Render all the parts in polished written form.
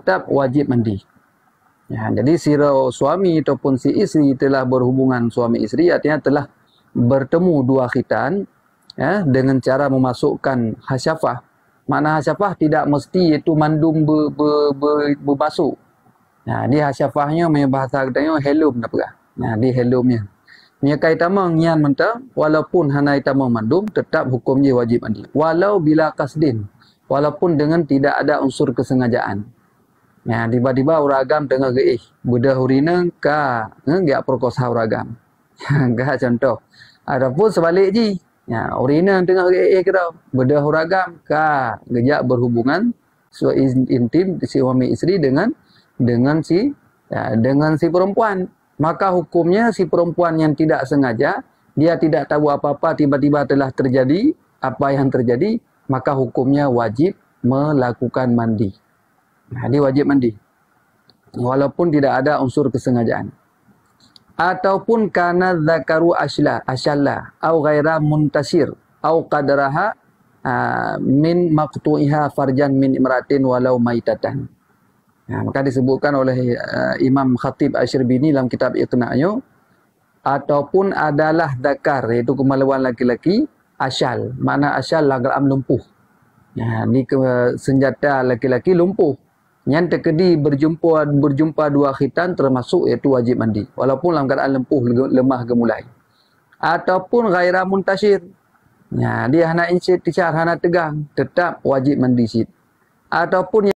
tetap wajib mandi. Ya, jadi si suami ataupun si isteri telah berhubungan suami isteri, artinya telah bertemu dua khitan, ya, dengan cara memasukkan hasyafah. Makna hasyafah tidak mesti itu mandum berbasuh. Nah, di hasyafahnya punya bahasa katanya helum nak perah. Nah, di helumnya. Nya kaitama ngian mentah walaupun hana itama mandum tetap hukumnya wajib mandi. Walau bila kasdin, walaupun dengan tidak ada unsur kesengajaan. Nah, tiba-tiba uragam tengah geih, budak hurina ka enggak perkosa uragam. Enggak contoh. Adapun sebalik ji, ya, urina tengah geih kita, budak uragam ka gejak berhubungan intim si suami isteri dengan si perempuan. Maka hukumnya si perempuan yang tidak sengaja, dia tidak tahu apa-apa, tiba-tiba telah terjadi apa yang terjadi, maka hukumnya wajib melakukan mandi. Nah, dia wajib mandi. Walaupun tidak ada unsur kesengajaan. Ataupun kana dzakaru asyalla au ghaira muntasir au qadraha min maqtu'iha farjan min imratin walau maitatan. Nah, maka disebutkan oleh Imam Khatib Asy-Syirbini dalam kitab Iqna'nya, ataupun adalah zakar, iaitu kemaluan laki-laki, asyal. Makna asyal lagaam lumpuh. Nah, ni senjata laki-laki lumpuh. Yang terkedi berjumpa dua khitan termasuk iaitu wajib mandi. Walaupun dalam keadaan lumpuh, lemah gemulai. Ataupun ghaira muntasir. Nah, dia hana insytisyar, hana tegang, tetap wajib mandi sid. Ataupun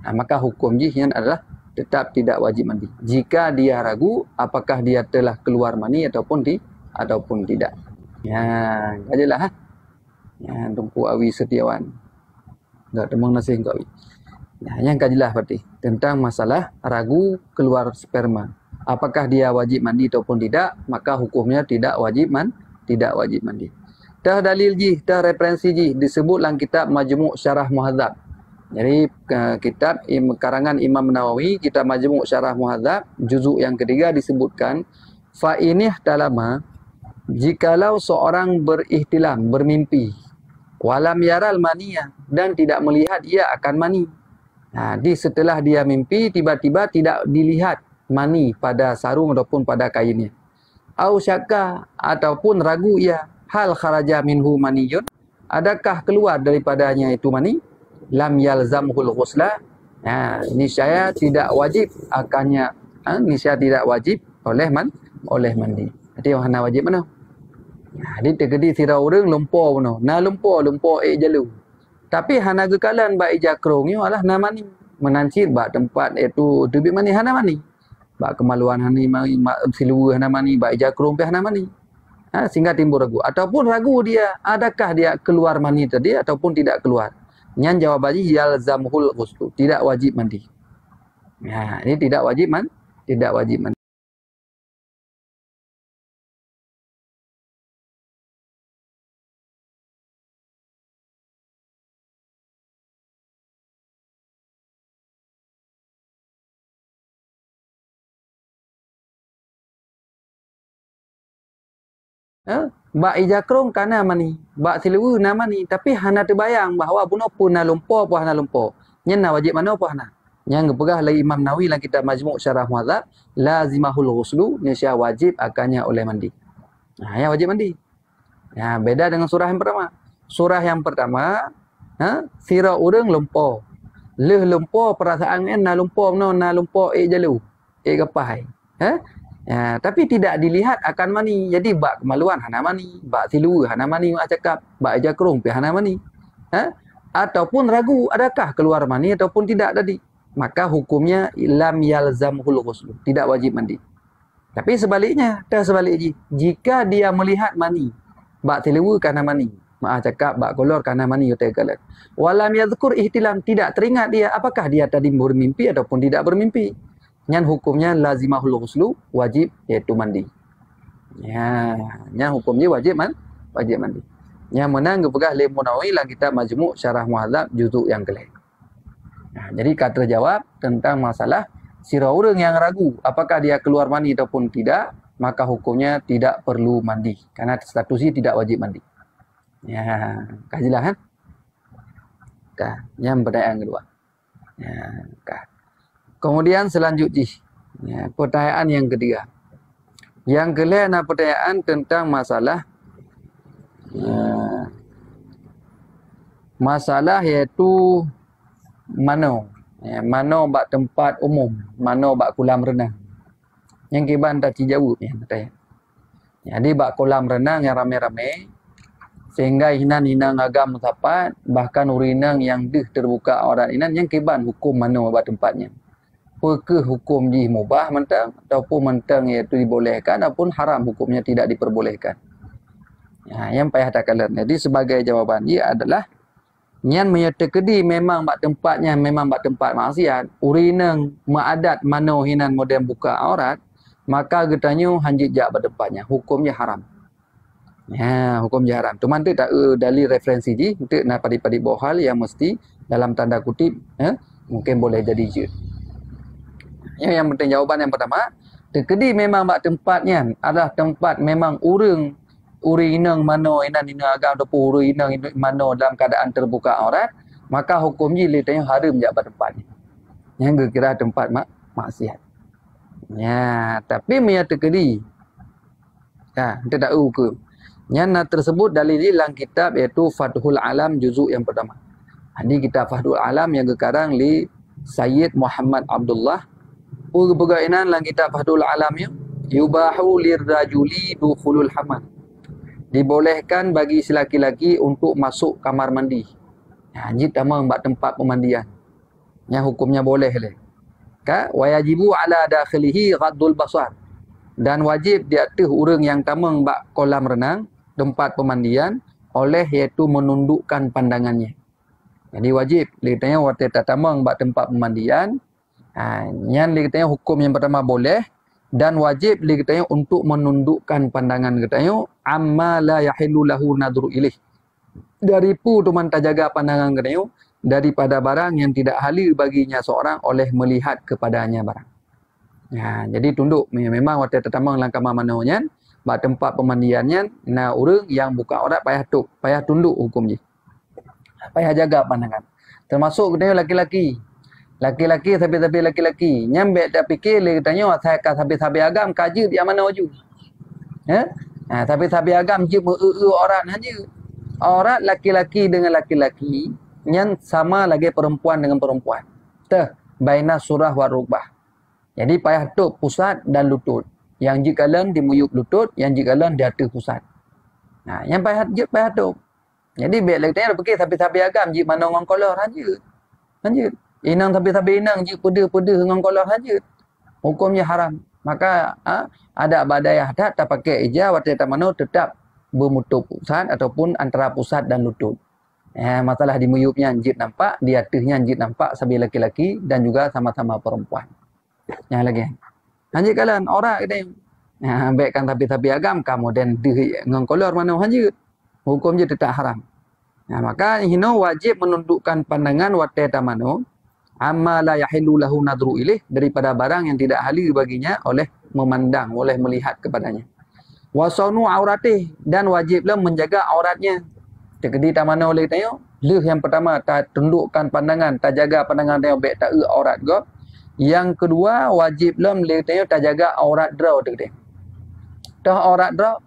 nah, maka hukum jihyan adalah tetap tidak wajib mandi. Jika dia ragu apakah dia telah keluar mani ataupun tidak. Ya, kajilah ha. Ya, Tunku Awi Setiawan. Enggak temang nasi engkau. Ya, yang kajilah berarti tentang masalah ragu keluar sperma. Apakah dia wajib mandi ataupun tidak, maka hukumnya tidak wajib mandi. Dah dalil ji, dah referensi ji disebut dalam kitab Majmu' Syarah Muhadzab. Jadi kitab karangan Imam Nawawi, kitab Majmu' Syarah Muhadzab, juzuk yang ketiga disebutkan, fa inih talama, jikalau seorang berihtilam, bermimpi, walam yaral maniyah, dan tidak melihat ia akan mani. Setelah dia mimpi, tiba-tiba tidak dilihat mani pada sarung ataupun pada kainnya. Au syakka, ataupun ragu ia, hal kharaja minhu maniyun, adakah keluar daripadanya itu mani? Lam yalzamhul ghusla, niscaya tidak wajib akannya, niscaya tidak wajib oleh mandi. Jadi mana wajib mana? Jadi terkedi sirah orang lumpur mana? Na lumpur jalu. Tapi hana kekalan ba ijakrong ni alah na mani. Menancir ba tempat itu tebik mani hana mani. Ba kemaluan hani mani silu hana mani, ba ijakrong pe hana mani. Sehingga timbul ragu. Ataupun ragu dia, adakah dia keluar mani tadi ataupun tidak keluar. Yang jawabannya yalzamhul ghuslu, tidak wajib mandi. Ini tidak wajib mandi. Bak ijakrong kana mani, bak silewu na mani, tapi hana terbayang bahawa buno pun na lumpur apa hana lumpur. Nyen na wajib mana apa hana. Yang gepegah lai Imam Nawawi dalam kitab Majmu' Syarah Muhadzab, lazimahul ghuslu, niscaya wajib akannya oleh mandi. Yang wajib mandi. Beda dengan surah yang pertama. Surah yang pertama, sirah urang lumpur. Leh lumpur perasaan na lumpur jalu. Gapai. Tapi tidak dilihat akan mani. Jadi bak kemaluan hana mani, bak silu hana mani, mak cakap, bak jakrung pi hana mani. Ataupun ragu adakah keluar mani ataupun tidak tadi. Maka hukumnya lam yalzamhul ghusl, tidak wajib mandi. Tapi sebaliknya, jika dia melihat mani, bak silu kana mani, mak cakap bak kolor kana mani utakalan. Walam yadhkur ihtilam, tidak teringat dia apakah dia tadi bermimpi ataupun tidak bermimpi. Yang hukumnya lazimahul ghuslu, wajib iaitu mandi. Yang hukumnya wajib mandi. Yang menang gepegah oleh Nawawi dalam kitab Majmu' Syarah Muhadzab juzuk yang kelih. Jadi kata jawab tentang masalah sirah orang yang ragu apakah dia keluar mandi ataupun tidak, maka hukumnya tidak perlu mandi karena statusnya tidak wajib mandi. Kajilah kan? Yang pertanyaan kedua. Kemudian selanjutnya, pertanyaan yang ketiga. Yang kelima adalah pertanyaan tentang masalah iaitu mano. Mano bak tempat umum, mano bak kolam renang. Yang kiban tak jawab yang bertanya. Jadi bak kolam renang yang ramai-ramai sehingga hinang agam sapat, bahkan urinang yang terbuka aurat inan yang kiban hukum mano bak tempatnya. Apakah hukum mubah mentang ataupun mentang iaitu dibolehkan ataupun haram hukumnya tidak diperbolehkan. Yang payah tak kalah. Jadi sebagai jawapan dia adalah yang menyertakedi memang bak tempatnya memang bak tempat maksiat, urinang maadat mano hinan modern buka aurat, maka getanya hanjit jak bak tempatnya, hukumnya haram. Hukumnya haram. Cuma tu tak dalil referensi ji, tu nak padi-padi bohal yang mesti dalam tanda kutip mungkin boleh jadi je. Yang penting jawapan yang pertama, terkedi memang bak tempatnya adalah tempat memang urinang mano inan agam ataupun urinang mano dalam keadaan terbuka aurat, maka hukumnya letanya haram jak bak tempatnya. Yang kira tempat maksiat. Tapi ia terkedi. Kita tak hukum. Yang tersebut dalil dalam kitab iaitu Fathul Alam juzuk yang pertama. Ini kitab Fathul Alam yang sekarang li Sayyid Muhammad Abdullah. Bergainan dalam kitab Fathul Alam yang yubahu lirrajuli dukhulul hamam. Dibolehkan bagi lelaki-lelaki untuk masuk kamar mandi. Jid tamang bak tempat pemandian. Yang hukumnya boleh le. Wajibu ala dakhilihi ghaddul basar. Dan wajib di atas orang yang tamang bak kolam renang, tempat pemandian, oleh iaitu menundukkan pandangannya. Jadi wajib ditanya waktu tamang bak tempat pemandian. Yang ditanya hukum yang pertama boleh dan wajib ditanya untuk menundukkan pandangan katanya amma la yahillu lahu nadru ilaih. Dari pu teman tak jaga pandangan katanya daripada barang yang tidak halal baginya seorang oleh melihat kepadanya barang. Ya, jadi tunduk memang waktu tetamang langkah mananya bak tempat pemandiannya na urang yang buka aurat payah tunduk hukum je. Payah jaga pandangan. Termasuk kita laki-laki. Laki-laki tapi laki-laki. Nyambek tak fikir le tanya saya ka sabi agam kaji dia mana waju. Ya? Ha, tapi agam je orang aja. Aurat laki-laki dengan laki-laki yang sama lagi perempuan dengan perempuan. Teh baina surah wa rukbah. Jadi payah tuk pusat dan lutut. Yang jikalan di muyuk lutut, yang jikalan di atas pusat. Nah, yang payah tuk. Jadi baik lagi tanya fikir tapi agam je mana orang kolor aja. Lanjut. Inang tapi inang je peda dengan kolor aja. Hukumnya haram. Maka ada badai hadat tak pakai ijah waktu tamano tetap bermutu pusat ataupun antara pusat dan lutut. Masalah di muyuknya anjit nampak, di atasnya anjit nampak sambil laki-laki dan juga sama-sama perempuan. Yang lagi. Anjit kalian orang kita baikkan tapi agam kamu dan dengan kolor mana anjit. Hukum je tetap haram. Maka hino wajib menundukkan pandangan waktu tamano amma la yahillu lahu nadru ilaih daripada barang yang tidak halal baginya oleh memandang, oleh melihat kepadanya. Wasanu auratih dan wajiblah menjaga auratnya. Tekedi tamana oleh tengok, leh yang pertama tak tundukkan pandangan, tak jaga pandangan tengok baik tak aurat go. Yang kedua wajiblah leh tengok tak jaga aurat draw tekedi. Dah aurat draw,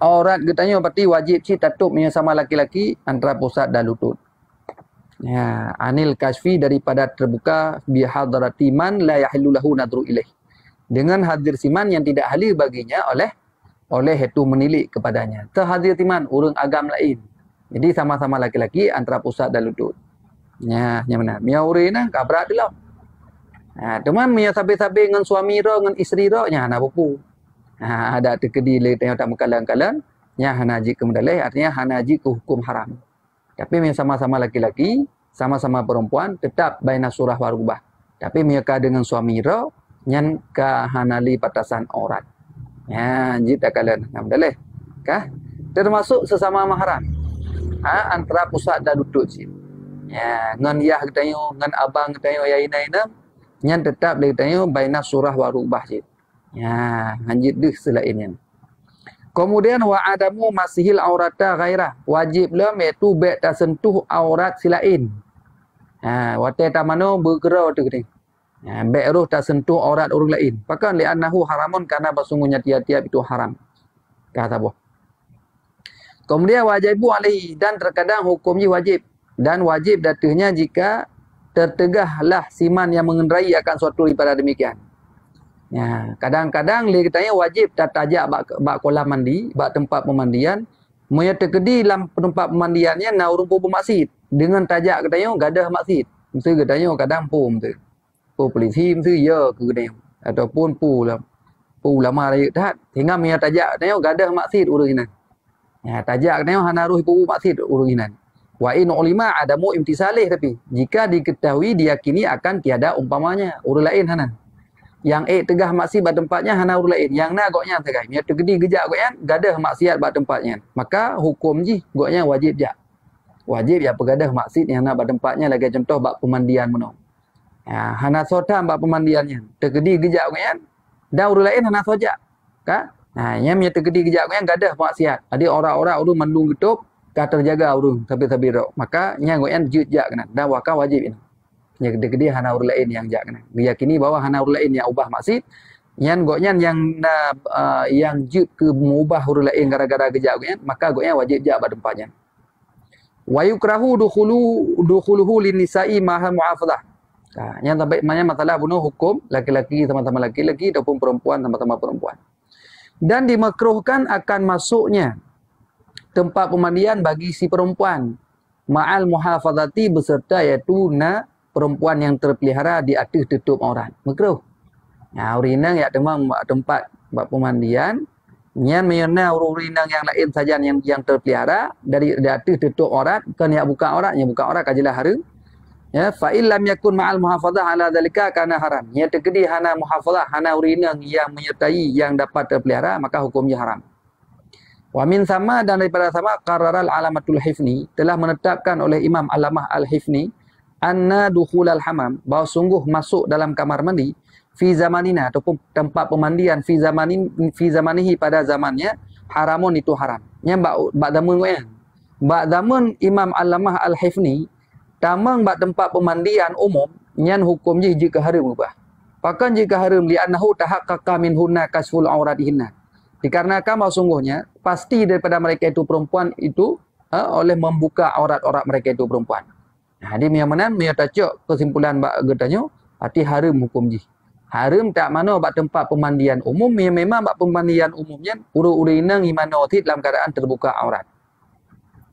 aurat getanya berarti wajib si tutup sama laki-laki antara pusat dan lutut. Ya, anil kasfi daripada terbuka bi hadrati man la yahillu lahu nadru ilaih. Dengan hadir siman yang tidak halal baginya oleh itu menilik kepadanya. Terhadir timan urang agam lain. Jadi sama-sama laki-laki antara pusat dan lutut. Ya, yang benar. Mia urina kabrat dia. Teman mia sabe-sabe dengan suami ro dengan isteri ro nya hana buku. Ada tekedi le tengok tak mekalan-kalan nya hana ji ke medalai artinya hana ji ke hukum haram. Tapi mia sama-sama laki-laki, sama-sama perempuan tetap baina surah wa rubah. Tapi mereka dengan suami ro nyan ka hanali batasan aurat. Ya, jid tak kalian alhamdulillah. Kah? Termasuk sesama mahram. Antara pusat dan lutut sih. Ya, ngan yah kitayo, ngan abang kitayo ya ina nyan tetap le kitayo baina surah wa rubah sih. Ya, hanjid deh selainnya. Kemudian wa adamu masihil aurata ghairah. Wajiblah iaitu baik tak sentuh aurat silain. Waktu tamano bergerau tu kita. Baik roh tak sentuh aurat orang lain. Bahkan li'annahu haramun karena bersungguhnya tiap-tiap itu haram. Kata apa? Kemudian wajibu alaihi dan terkadang hukumnya wajib. Dan wajib datanya jika tertegahlah siman yang mengendarai akan suatu daripada demikian. Ya, kadang-kadang dia katanya wajib tak tajak bak kolam mandi, bak tempat pemandian, moya terkedi dalam tempat pemandiannya na urang pu bermaksud dengan tajak katanya gadah maksud. Mesti katanya kadang pum tu. Pu polisi mesti ya ke katanya ataupun pu lama raya dah hingga moya tajak katanya gadah maksud urang inan. Ya, tajak katanya hana ruh pu maksud urang inan. Wa in ulima adamu imtisalih tapi jika diketahui diyakini akan tiada umpamanya urang lain hana. Yang tegah maksiat pada tempatnya hana urang lain. Yang na goknya tegai. Nya tergedi gejak goknya gadah maksiat pada tempatnya. Maka hukum ji goknya wajib jak. Wajib ya pegadah maksiat yang na pada tempatnya lagi contoh bab pemandian meno. Ya, hana sotam bab pemandiannya. Tergedi gejak goknya dah urang lain hana sojak. Ka? Nya nya tergedi gejak goknya gadah maksiat. Ada orang-orang urang mandung getup ka terjaga urang tapi ro. Maka nya goknya jak kena. Dah waka wajib ini. Yang gede-gede hana urang lain yang jak kena. Diyakini bahwa hana urang lain yang ubah maksud, yang goknya yang jut ke mengubah urang lain gara-gara gejak goknya, maka goknya wajib jak pada tempatnya. Wa yukrahu dukhuluhu lin-nisa'i maha mu'afadhah. Yang sampai maknanya masalah bunuh hukum laki-laki sama-sama laki-laki ataupun perempuan sama-sama perempuan. Dan dimakruhkan akan masuknya tempat pemandian bagi si perempuan ma'al muhafazati beserta iaitu perempuan yang terpelihara di atas tutup aurat. Makruh. Urinang ya tempat buat pemandian. Nyan mayana urinang yang lain saja yang terpelihara dari atas tutup aurat kan yang buka aurat kajilah haram. Ya, fa illam yakun ma'al muhafazah ala zalika kana haram. Ya terkedi hana muhafazah, hana urinang yang menyertai yang dapat terpelihara maka hukumnya haram. Wa min sama dan daripada sama qararal alamatul hifni telah menetapkan oleh Imam Alamah Al-Hifni anna dukhulal hamam, bahawa sungguh masuk dalam kamar mandi fi zamanina ataupun tempat pemandian fi zamanihi pada zamannya haramun itu haram. Nya bak zaman ko ya. Bak zaman Imam Allamah Al-Hifni tamang bak tempat pemandian umum nyan hukum jika haram ubah. Pakan jika haram li annahu tahaqqaqa min hunna kasful auratihinna. Dikarenakan bahawa sungguhnya pasti daripada mereka itu perempuan itu oleh membuka aurat-aurat mereka itu perempuan. Jadi mian mia tacuk kesimpulan bak getanyo arti haram hukum ji. Haram tak mana bak tempat pemandian umum memang bak pemandian umumnya uru-uru inang imano tit dalam keadaan terbuka aurat.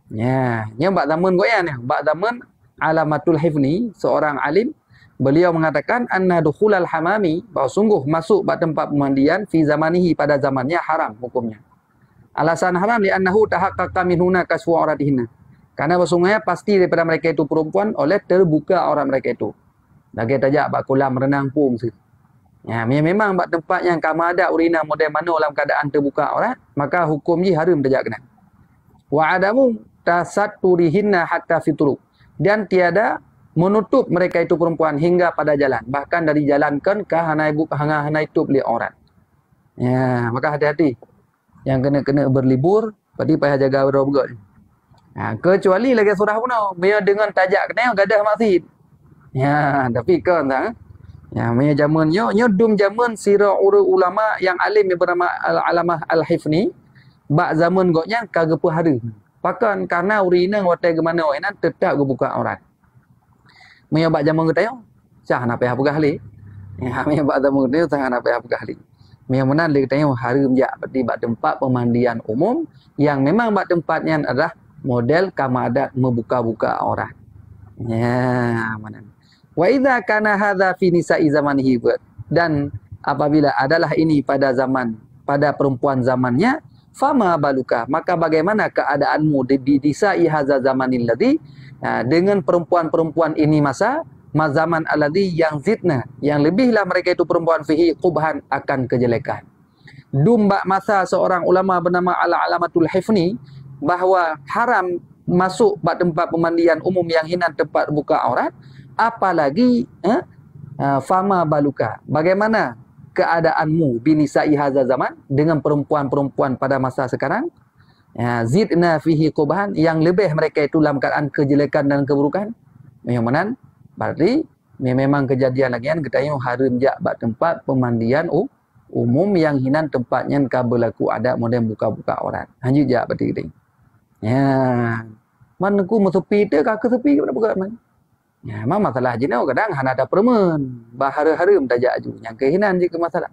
Ya, nya bak zaman ko ya ni, bak zaman Alamatul Hifni, seorang alim, beliau mengatakan anna dukhulal hamami, bahawa sungguh masuk bak tempat pemandian fi zamanihi pada zamannya haram hukumnya. Alasan haram li annahu tahaqqaqa min huna kasfu auratihinna. Karena sesungguhnya pasti daripada mereka itu perempuan oleh terbuka aurat mereka itu. Lagi tajak bak kolam renang pun situ. Ya, memang bak tempat yang kama ada urina model mana dalam keadaan terbuka aurat, maka hukum ji haram tajak kena. Wa adamu tasatturihinna hatta fitru, dan tiada menutup mereka itu perempuan hingga pada jalan, bahkan dari jalan kan ke hanai tup li aurat. Ya, maka hati-hati yang kena berlibur padi payah jaga berdoa. Ha, kecuali lagi surah pun dia dengan tajak kena gadah maksud. Ya, tapi kan tak. Ya, punya zamannya dum zaman sirah ulama yang alim yang bernama Al-Alamah Al-Hifni, bak zaman goknya kagak hari. Pakan karena urina watai ke mana orang tetap buka aurat. Menyebab zaman kita yo, sah nak payah pegah li. Ya, menyebab zaman kita sah nak payah pegah li. Menyebab nak kita yo haram jak berarti bak tempat pemandian umum yang memang bak tempatnya adalah model kama adat membuka-buka aurat. Ya, mana. Wa idza kana hadza fi nisa'i zamanihi, dan apabila adalah ini pada perempuan zamannya, fama baluka, maka bagaimana keadaanmu di nisa'i hadza zamanil ladzi, dengan perempuan-perempuan ini masa zaman alladzi yang zidna, yang lebihlah mereka itu perempuan fihi qubhan akan kejelekan. Dumba masa seorang ulama bernama Al-Alamatul Hifni bahawa haram masuk bak tempat pemandian umum yang hina tempat buka aurat, apalagi fama baluka, bagaimana keadaanmu binisa'i hadza zaman dengan perempuan-perempuan pada masa sekarang, zidna fihi qubhan, yang lebih mereka itu dalam keadaan kejelekan dan keburukan. Yang mana berarti memang kejadian lagi kan kita yang haram jak bak tempat pemandian umum yang hinan tempatnya ka berlaku ada model buka-buka aurat. Lanjut jak berarti kita. Ya, mana ku mesepi tu kakak sepi pada buka man. Ya, memang masalah jinau kadang hana ada permen, bahara haram tajak ju. Yang kehinan je ke masalah.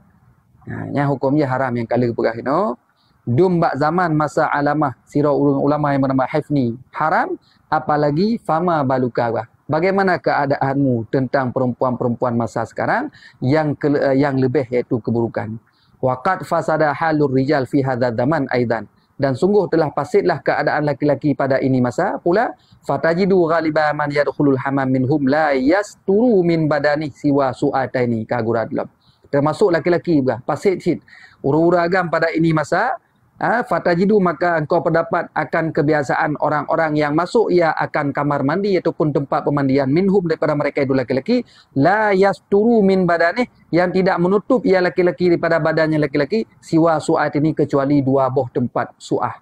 Yang hukumnya haram yang kali pegah hino. Dum bak zaman masa alamah sirah ulama yang bernama Hifni haram, apalagi fama baluka. Bagaimana keadaanmu tentang perempuan-perempuan masa sekarang yang lebih iaitu keburukan. Waqad fasada halur rijal fi hadzal zaman aidan, dan sungguh telah fasidlah keadaan laki-laki pada ini masa pula. Fatajidu ghaliba man yadkhulul hamam minhum la yasturu min badani siwa su'ataini kaguradlam. Termasuk laki-laki juga fasid sid ura-ura agam pada ini masa. Fatajidu, maka engkau pendapat akan kebiasaan orang-orang yang masuk ia akan kamar mandi ataupun tempat pemandian minhum daripada mereka itu laki-laki la yasturu min badani, yang tidak menutup ia laki-laki daripada badannya laki-laki siwa su'at ini kecuali dua buah tempat su'ah.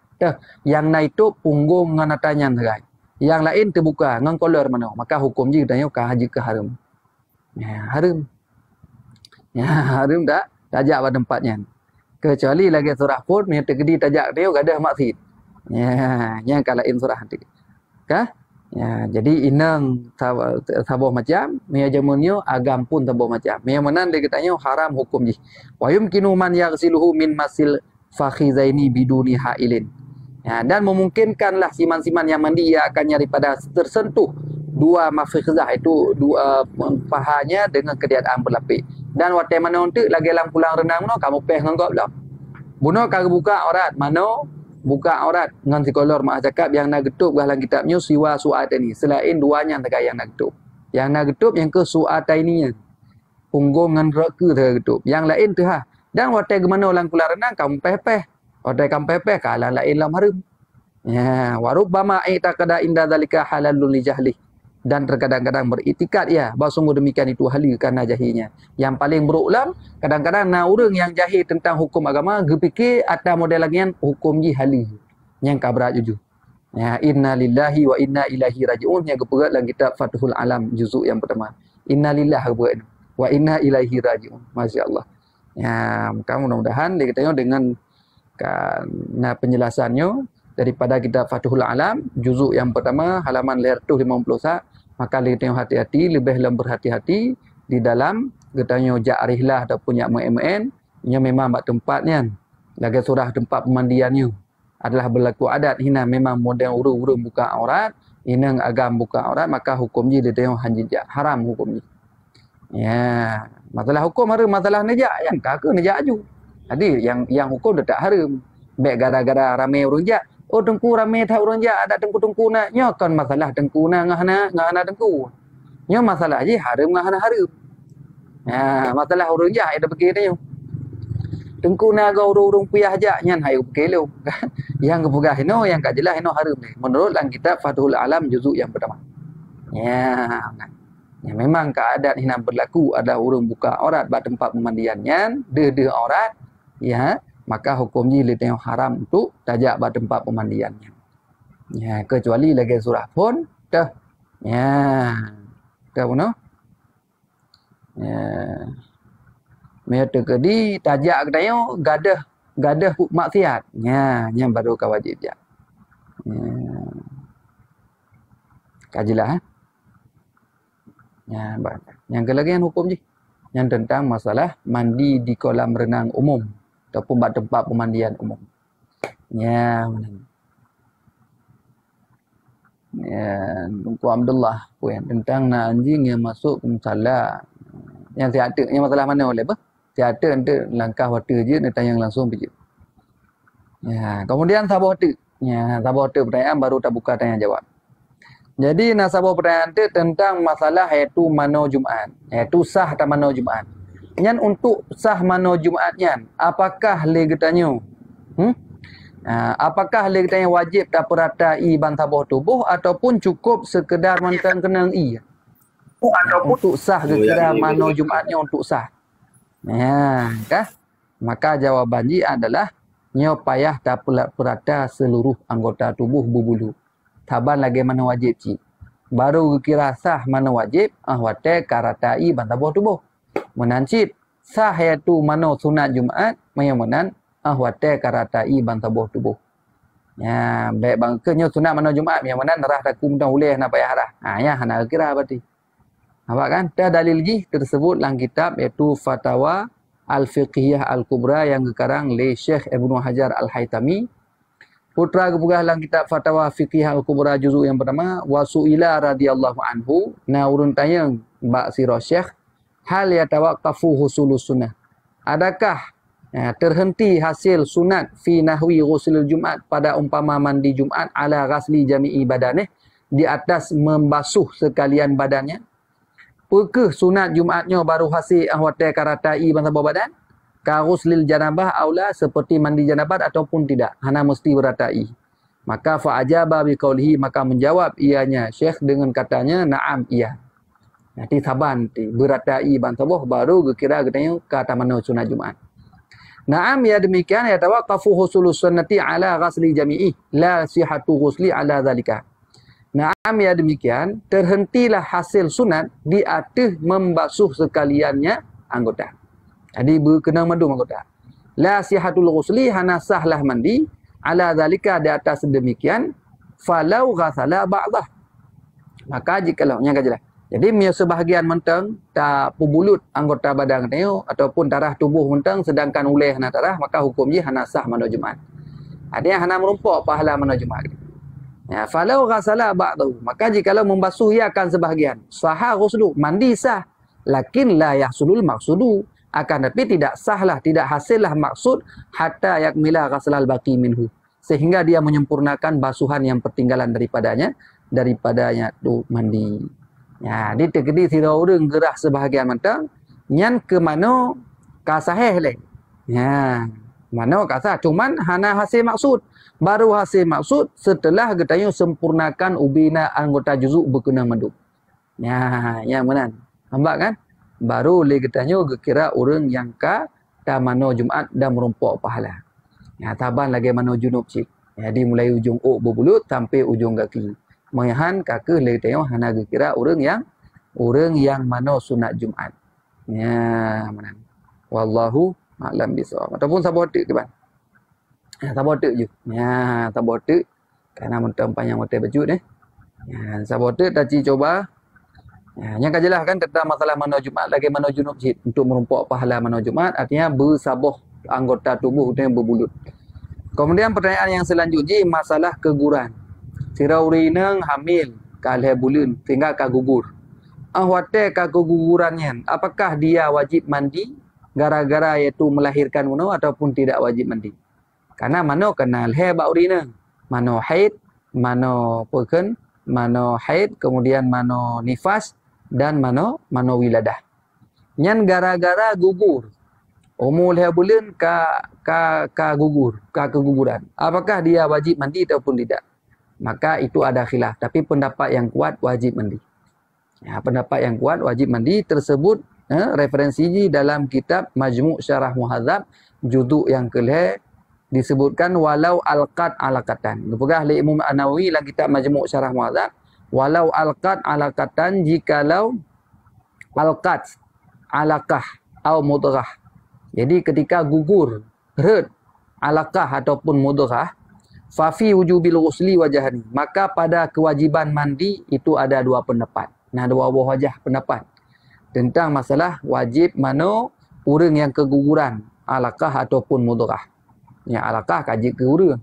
Yang naik itu punggung dengan atasnya serai. Yang lain terbuka dengan kolor mana, maka hukum je tanya ke haji ke haram. Ya, haram. Ya, haram tak tajak pada tempatnya. Kecuali lagi surah pun yang tergedi tajak dia gadah maksud. Ya, yang kalain surah nanti. Kah? Ya, jadi inang sabuh macam, mia jamunyo agam pun sabuh macam. Mia menan dia katanya haram hukum ji. Wa yumkinu man yaghsiluhu min masil fakhizaini biduni hailin. Ya, dan memungkinkanlah siman-siman yang mandi ia akan nyari pada tersentuh dua mafikhzah itu dua pahanya dengan kediadaan berlapik. Dan waktu mana untuk lagi dalam pulang renang no kamu peh nganggap lah. Buno kagak buka aurat, mano buka aurat dengan psikolog mak cakap yang nak getup dalam kitabnya siwa suat ini. Selain duanya tak yang nak getup. Yang nak getup yang ke suat ini. Punggung dengan reka tak getup. Yang lain tu ha. Dan waktu ke mana orang pulang renang kamu peh-peh. Waktu kamu peh-peh kalah lain lam haram. Ya, warubbama aitakada inda zalika halalun li jahli. dan terkadang-kadang beriktikad ya bahawa sungguh demikian itu hala kerana jahilnya. Yang paling buruk ulam kadang-kadang orang yang jahil tentang hukum agama gepikir atas model lagian hukum ji hala yang kabrat jujur. Ya, inna lillahi wa inna ilaihi raji'un yang keperat dalam kitab Fathul Alam juzuk yang pertama. Inna lillahi wa inna ilaihi raji'un. Masya-Allah. Ya, mudah-mudahan dia katanya dengan penjelasannya daripada kitab Fathul Alam juzuk yang pertama halaman 250 maka dia tengok hati-hati, lebih dalam berhati-hati di dalam katanya ja'rihlah ataupun yak mu'min nya memang bak tempatnya lagi surah tempat pemandiannya adalah berlaku adat hina memang model urung-urung buka aurat hina agam buka aurat maka hukum dia tengok hanjijak haram hukum dia. Ya, masalah hukum haram masalah nejak yang kakak nejak aju. Jadi yang hukum dah tak haram. Baik gara-gara ramai orang jak. Oh tengku ramai tak orang jak ada tengku-tengku nak. Nya kan masalah tengku nak ngahana tengku. Nya masalah je haram ngahana haram. Ya, masalah orang jak ada pergi dia. Tengku nak ga urung-urung piyah jak nyan hayu pergi lu. Yang kepugah hino yang kat jelas hino haram ni. Menurut dalam kitab Fathul Alam juzuk yang pertama. Ya, ya memang keadaan hina berlaku ada orang buka aurat bak tempat pemandiannya, de aurat, ya, maka hukumnya dia tengok haram untuk tajak bak tempat pemandiannya. Ya, kecuali lagi surah pun dah. Ya. Dah puno. Ya. Mereka kedi tajak katanya gadah maksiat. Ya, yang baru kau wajib je. Ya. Kajilah Ya, yang kelagian hukum je. Yang tentang masalah mandi di kolam renang umum ataupun bak tempat pemandian umum. Ya, ya, Tuan Abdullah puan tentang nak anjing yang masuk ke musala. Yang saya ada, yang masalah mana oleh apa? Saya ada nanti langkah waktu je nak tanya langsung pergi. Ya, kemudian sabar waktu. Ya, sabar waktu pertanyaan baru tak buka tanya jawab. Jadi nasabah pertanyaan itu tentang masalah iaitu mano Jumaat. Iaitu sah atau mano Jumaat. Yang untuk sah mano Jumaatnya, apakah legetanya? Apakah legetanya wajib tak peratai bantabah tubuh ataupun cukup sekedar mentang kenang i? Untuk sah kira mano Jumaatnya untuk sah. Ya, kah? Maka jawabannya adalah nyo payah tak perata seluruh anggota tubuh berbulu. Taban lagi mana wajib cik. Baru kira sah mana wajib, wate karatai bantabah tubuh. Menancit sah iaitu mana sunat Jumaat, menan wate karatai bantabah tubuh. Ya, baik bangkanya sunat mana Jumaat, menan rah takum dan uleh nak payah rah. Ya, hana kira berarti. Nampak kan? Ada dalil lagi tersebut dalam kitab iaitu Fatawa Al-Fiqhiyah Al-Kubra yang sekarang oleh Syekh Ibnu Hajar Al-Haytami. Putra kepugah dalam kitab Fatawa Fiqhiyah Al-Kubra juzuk yang pertama, wasu'ila radhiyallahu anhu, na urun tanya bak sirah Syekh, hal yatawaqqafu husulus sunnah. Adakah terhenti hasil sunat fi nahwi ghuslul Jumat pada umpama mandi Jumat ala ghasli jami'i badanih, di atas membasuh sekalian badannya? Apakah sunat Jumatnya baru hasil ahwatai karatai bantabah badan? Karuslil janabah aula seperti mandi janabat ataupun tidak, hana mesti beratai. Maka fa'ajaba biqaulihi, maka menjawab ianya Syekh dengan katanya na'am iya. Nanti saban beratai bantabah baru kira katanya kata mana sunat Jumat. Na'am ya demikian ya tawaqqafu husulus sunnati ala ghasli jami'i la sihatu ghusli ala zalika. Na'am ya demikian terhentilah hasil sunat di atas membasuh sekaliannya anggota. Jadi berkenang madu anggota. La sihatul ghusli, hana sahlah mandi ala zalika, di atas demikian falau ghasala ba'dah. Maka jikalau nya kajelah. Jadi sebahagian mentang tak pubulut anggota badan teo ataupun darah tubuh mentang sedangkan uleh hana darah, maka hukumnya hana sah mano Jumaat. Ada hana merumpuk pahala mano Jumaat. Ya, falau ghasala ba'dahu, maka jikalau membasuh ia akan sebahagian, sahah ghuslu, mandi sah, lakin la yahsulul maqsudu, akan tapi tidak sahlah, tidak hasillah maksud hatta yakmila ghaslal baqi minhu, sehingga dia menyempurnakan basuhan yang pertinggalan daripadanya tu mandi. Ya, di tegedi sira urang gerah sebahagian mentang nyan ke mano ka sahih le. Ya, mano ka sah, cuman hana hasil maksud. Baru hasil maksud setelah getanya sempurnakan ubina anggota juzuk berkenang madu. Ya, yang mana? Nampak kan? Baru le katanya kira orang yang dah mano Jumaat dah merompak pahala. Ya, taban lagi mano junub cik. Jadi mulai ujung ok berbulut sampai ujung kaki. Menyahan kaki le katanya hana kira orang yang mano sunat Jumaat. Ya, mana? Wallahu a'lam bishawab. Ataupun sabotik ke ban? Ya, sabotik je. Ya, sabotik. Karena mentang panjang mata baju ni. Ya, sabotik dah coba. Ya, yang kajilah kan tentang masalah mano Jumaat lagi mano junub jid untuk merompak pahala mano Jumaat artinya bersabuh anggota tubuh yang berbulut. Kemudian pertanyaan yang selanjutnya masalah keguguran. Sirauri neng hamil kalih bulan tinggal ka gugur. Ahwate ka kegugurannya apakah dia wajib mandi gara-gara iaitu melahirkan mano ataupun tidak wajib mandi? Karena mano kenal he bauri neng. Mano haid, mano peken, mano haid, kemudian mano nifas dan mano wiladah. Nyan gara-gara gugur. Umur 5 bulan gugur, keguguran. Apakah dia wajib mandi ataupun tidak? Maka itu ada khilaf. Tapi pendapat yang kuat wajib mandi. Ya, pendapat yang kuat wajib mandi tersebut referensi dalam kitab Majmu' Syarah Muhadzab juzuk yang kelih disebutkan walau alqat alaqatan. Dipegah oleh Imam An-Nawawi dalam kitab Majmu' Syarah Muhadzab walau alqat alaqatan jikalau alqat alaqah atau mudrah. Jadi ketika gugur red alaqah ataupun mudrah fa fi wujubil ghusli wajhani, maka pada kewajiban mandi itu ada dua pendapat. Nah, dua buah wajah pendapat tentang masalah wajib mano orang yang keguguran alaqah ataupun mudrah. Ya, alaqah kaji keguguran.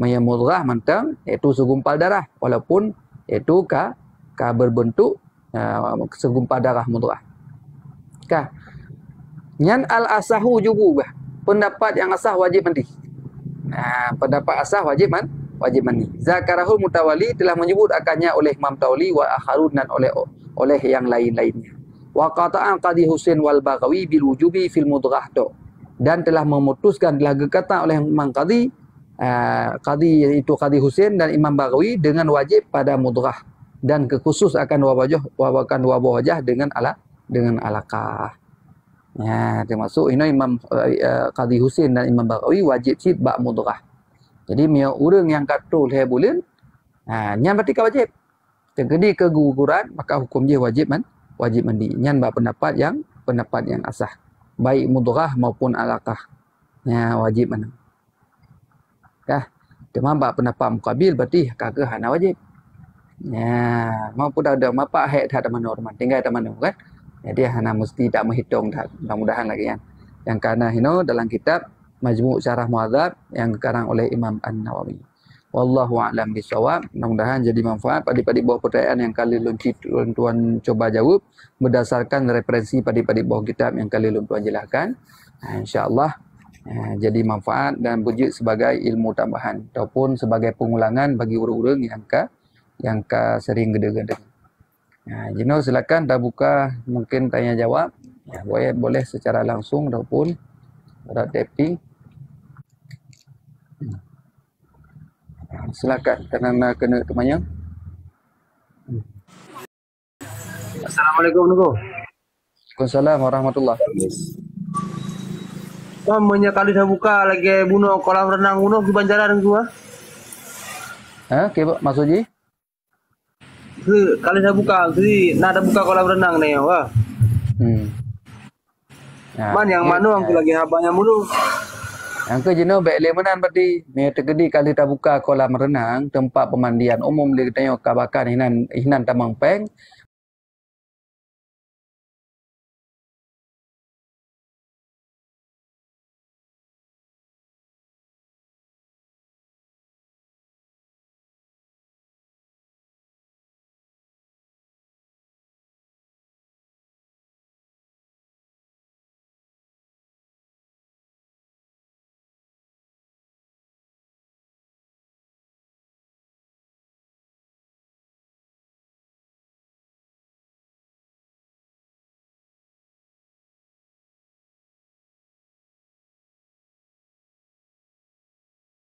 Yang mudrah mantang iaitu segumpal darah walaupun itu berbentuk segumpal darah mudrah. Kah? Nyan al-asahu juga. Pendapat yang asah wajib mandi. Nah, pendapat asah wajib mandi. Zakarahul Mutawali telah menyebut akannya oleh Imam Tawli wa akharun dan oleh yang lain-lainnya. Wa qata'an Qadhi Husain wal Baghawi bil wujubi fil mudrah do. Dan telah memutuskan telah berkata oleh Imam Qadhi itu Qadhi Husain dan Imam Baghawi dengan wajib pada mudrah dan kekhusus akan dua wajah dengan alaqah. Ya, termasuk ini Imam Qadhi Husain dan Imam Baghawi wajib cid bak mudrah. Jadi dia orang yang katul 2 bulan, nyan berarti wajib. Terjadi keguguran maka hukum dia wajib mandi. Nyan bak pendapat yang asah. Baik mudrah maupun alaqah. Ya, wajib mana. Kah? Cuma bak pendapat muqabil berarti kagak hana wajib. Ya, maupun ada mapak haid tak mana orang tinggal tak mana kan. Jadi hana mesti tak menghitung dah. Mudah-mudahan lagi yang karena dalam kitab Majmu' Syarah Muhadzab yang dikarang oleh Imam An-Nawawi. Wallahu a'lam bishawab. Mudah-mudahan jadi manfaat pada bawah pertanyaan yang kali tuan coba jawab berdasarkan referensi pada bawah kitab yang kali tuan jelaskan. Insya-Allah jadi manfaat dan wujud sebagai ilmu tambahan ataupun sebagai pengulangan bagi orang-orang yang sering gede-gede. Jino silakan dah buka mungkin tanya jawab. Ya, boleh secara langsung ataupun tapping. Silakan kerana kena temannya. Assalamualaikum Nugo. Waalaikumsalam warahmatullahi. Namanya kali dah buka lagi bunuh kolam renang bunuh di Banjaran gua. Maksudnya? Kali dah buka, jadi nak ada buka kolam renang nih, wah. Yang mana aku lagi habangnya mulu. Yang ke jenuh baik lemenan berarti. Ni tergedi kali dah buka kolam renang, tempat pemandian umum dia tanya kabakan hinan Tamang Peng.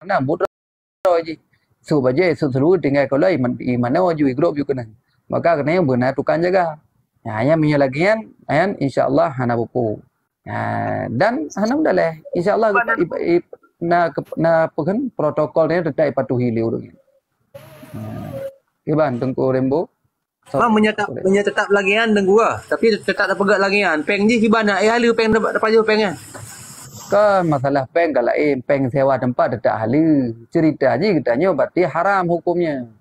Nah, mudah je. So baje so seluruh tinggal kalau mana waju grup juga kan. maka kena benar tukang jaga. Yang punya lagi kan insya-Allah hana buku. Dan hana dah insya-Allah na pekan protokol ni tetap patuhi le urang. Iban Tengku Rembo. Menyetap lagi kan dengan gua, tapi tetap tak pegat lagi kan. Peng je hiban nak hala peng dapat je peng kan. Kan masalah peng kalau peng sewa tempat tetap hala. Cerita je katanya berarti haram hukumnya.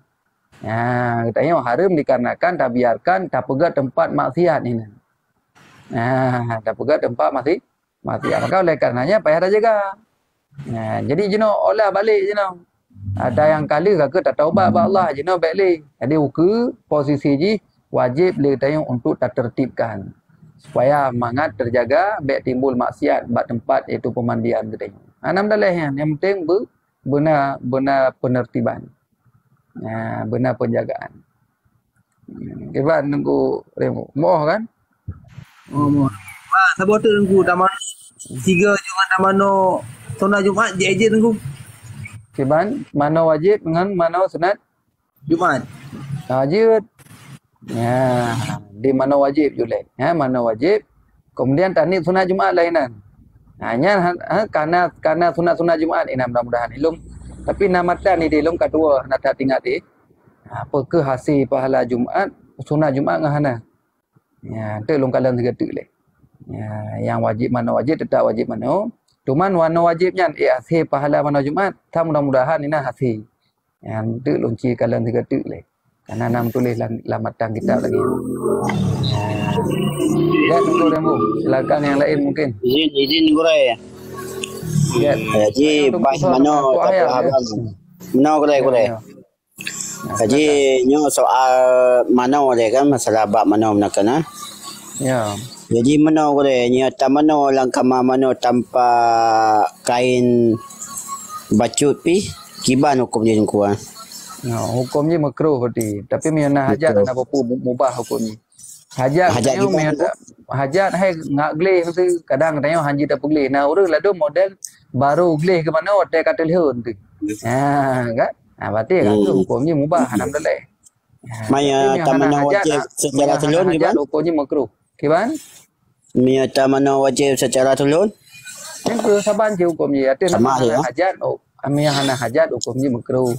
Katanya haram dikarenakan tak biarkan tak pegat tempat maksiat ini. Tak pegat tempat maksiat. Maka oleh karenanya payah dah jaga. Jadi jenuh olah balik jenuh. Ada yang kali kakak tak taubat ba Allah jenuh balik. Jadi uka posisi ji wajib le tayang untuk tak tertibkan. Supaya mangat terjaga baik timbul maksiat bak tempat iaitu pemandian katanya. Anam daleh yang penting benar penertiban. Benar penjagaan. Iban nunggu remo. Moh kan? Moh. Sabar tu nunggu taman 3 jangan tamano sunat Jumaat je nunggu. Iban mana wajib dengan mana sunat Jumaat. Wajib. Di mana wajib julai. Mana wajib. Kemudian taknik sunat Jumaat lainan. Hanya karena sunat Jumaat ini mudah-mudahan ilum. Tapi namatan ni dilum kedua nak tak tinggal di. Apakah hasil pahala Jumaat, sunat Jumaat ngahana. Tu lum kalan segetuk le. Yang wajib mana wajib tetap wajib mana. Cuman warna wajibnya hasil pahala mana Jumaat, tak mudah-mudahan ini hasil. Yang tu lunci kalan segetuk le. Karena nam tulis lamatan kitab lagi. Ya tunggu Rembo. Silakan yang lain mungkin. Izin gurai. Ya. Haji pas mano tak faham. Mano gurai. Haji nyo soal mano dia kan masalah bab mano menakan. Ya. Jadi mano gurai nyo tamano langkama mano tanpa kain bacut pi kiban hukum dia kuan. Hukumnya makruh berarti. Tapi miana hajat nak apa mubah hukumnya. Hajat hajat hai ngak gleh tu kadang tanya hanji tak gleh. Nah orang lah tu model baru gleh ke mana hotel kata lehun tu. Kan? Berarti kan tu hukumnya mubah alhamdulillah. Maya tamana wajib secara telun kiban hukumnya makruh. Kiban? Maya tamana wajib secara telun. Yang ke saban je hukumnya. Ada nama hajat Amia hana hajat hukumnya makruh.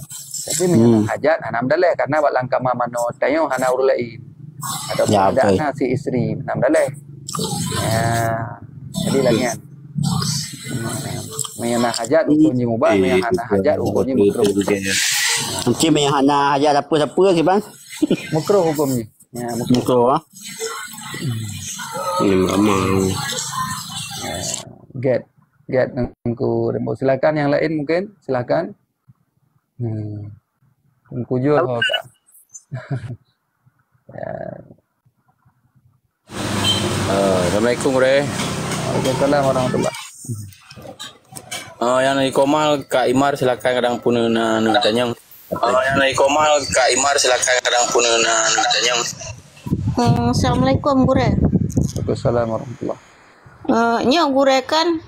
Tapi minyak hajat alhamdulillah karena bak langkah mano tayo hana urus lain. Ada anak si isteri alhamdulillah. Jadi lagi kan. Minyak hajat hukumnya mubah, minyak hana hajat hukumnya makruh. Mungkin minyak hana hajat apa-apa ke bang? Makruh hukumnya. Makruh ah. Ini ramai. Get Tengku Rembo. Silakan yang lain mungkin. Silakan. Tengku Jul kak. Assalamualaikum Bre. Waalaikumsalam warahmatullahi. Yang dari Komal Kak Imar silakan kadang pun nak tanya. Yang dari Komal Kak Imar silakan kadang pun nak tanya. Assalamualaikum Bre. Waalaikumsalam warahmatullahi. Nyo Bre kan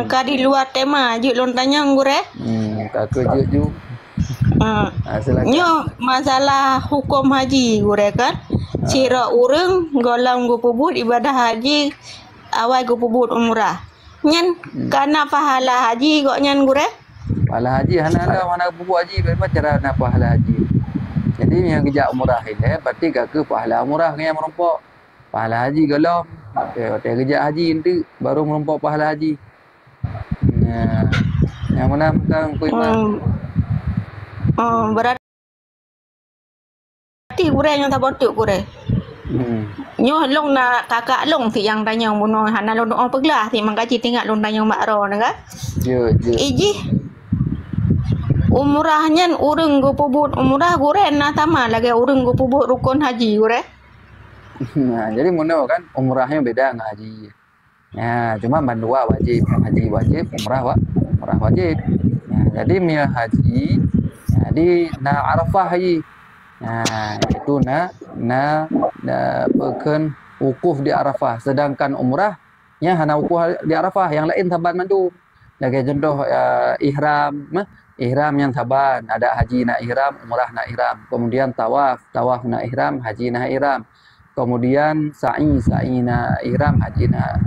kadi luar tema je lon tanya Bre. Tak kerja ju. Nyo masalah hukum haji Bre kan. Cira urang golam go pubut ibadah haji awal go pubut umrah. Nyan kana pahala haji kok nyan Bre? Pahala haji mana pubut haji memang cara nak pahala haji. Jadi yang kerja umrah ini berarti ke pahala umrah yang merompok. Pahala haji golam. Hotel kerja haji nanti baru merompok pahala haji. Yang mana tentang kuiman? Berarti Bre yang tak botuk Bre. Nyo long na kakak long si yang tanya buno hana long doa peglah si mangkaji tinggal long tanya makro naga. Ya. Iji umrahnya urang go pubut umrah Bre na tama lagi urang go pubut rukun haji Bre. Jadi mono kan umrahnya beda dengan haji. Cuma mandua wajib, haji wajib, umrah wajib. Jadi mia haji, jadi na Arafah haji. Itu na pekan wukuf di Arafah. Sedangkan umrahnya hana wukuf di Arafah, yang lain taban mandu. Lagi contoh ihram, ihram yang saban, ada haji nak ihram, umrah nak ihram. Kemudian tawaf nak ihram, haji nak ihram. Kemudian sa'i nak ihram, haji nak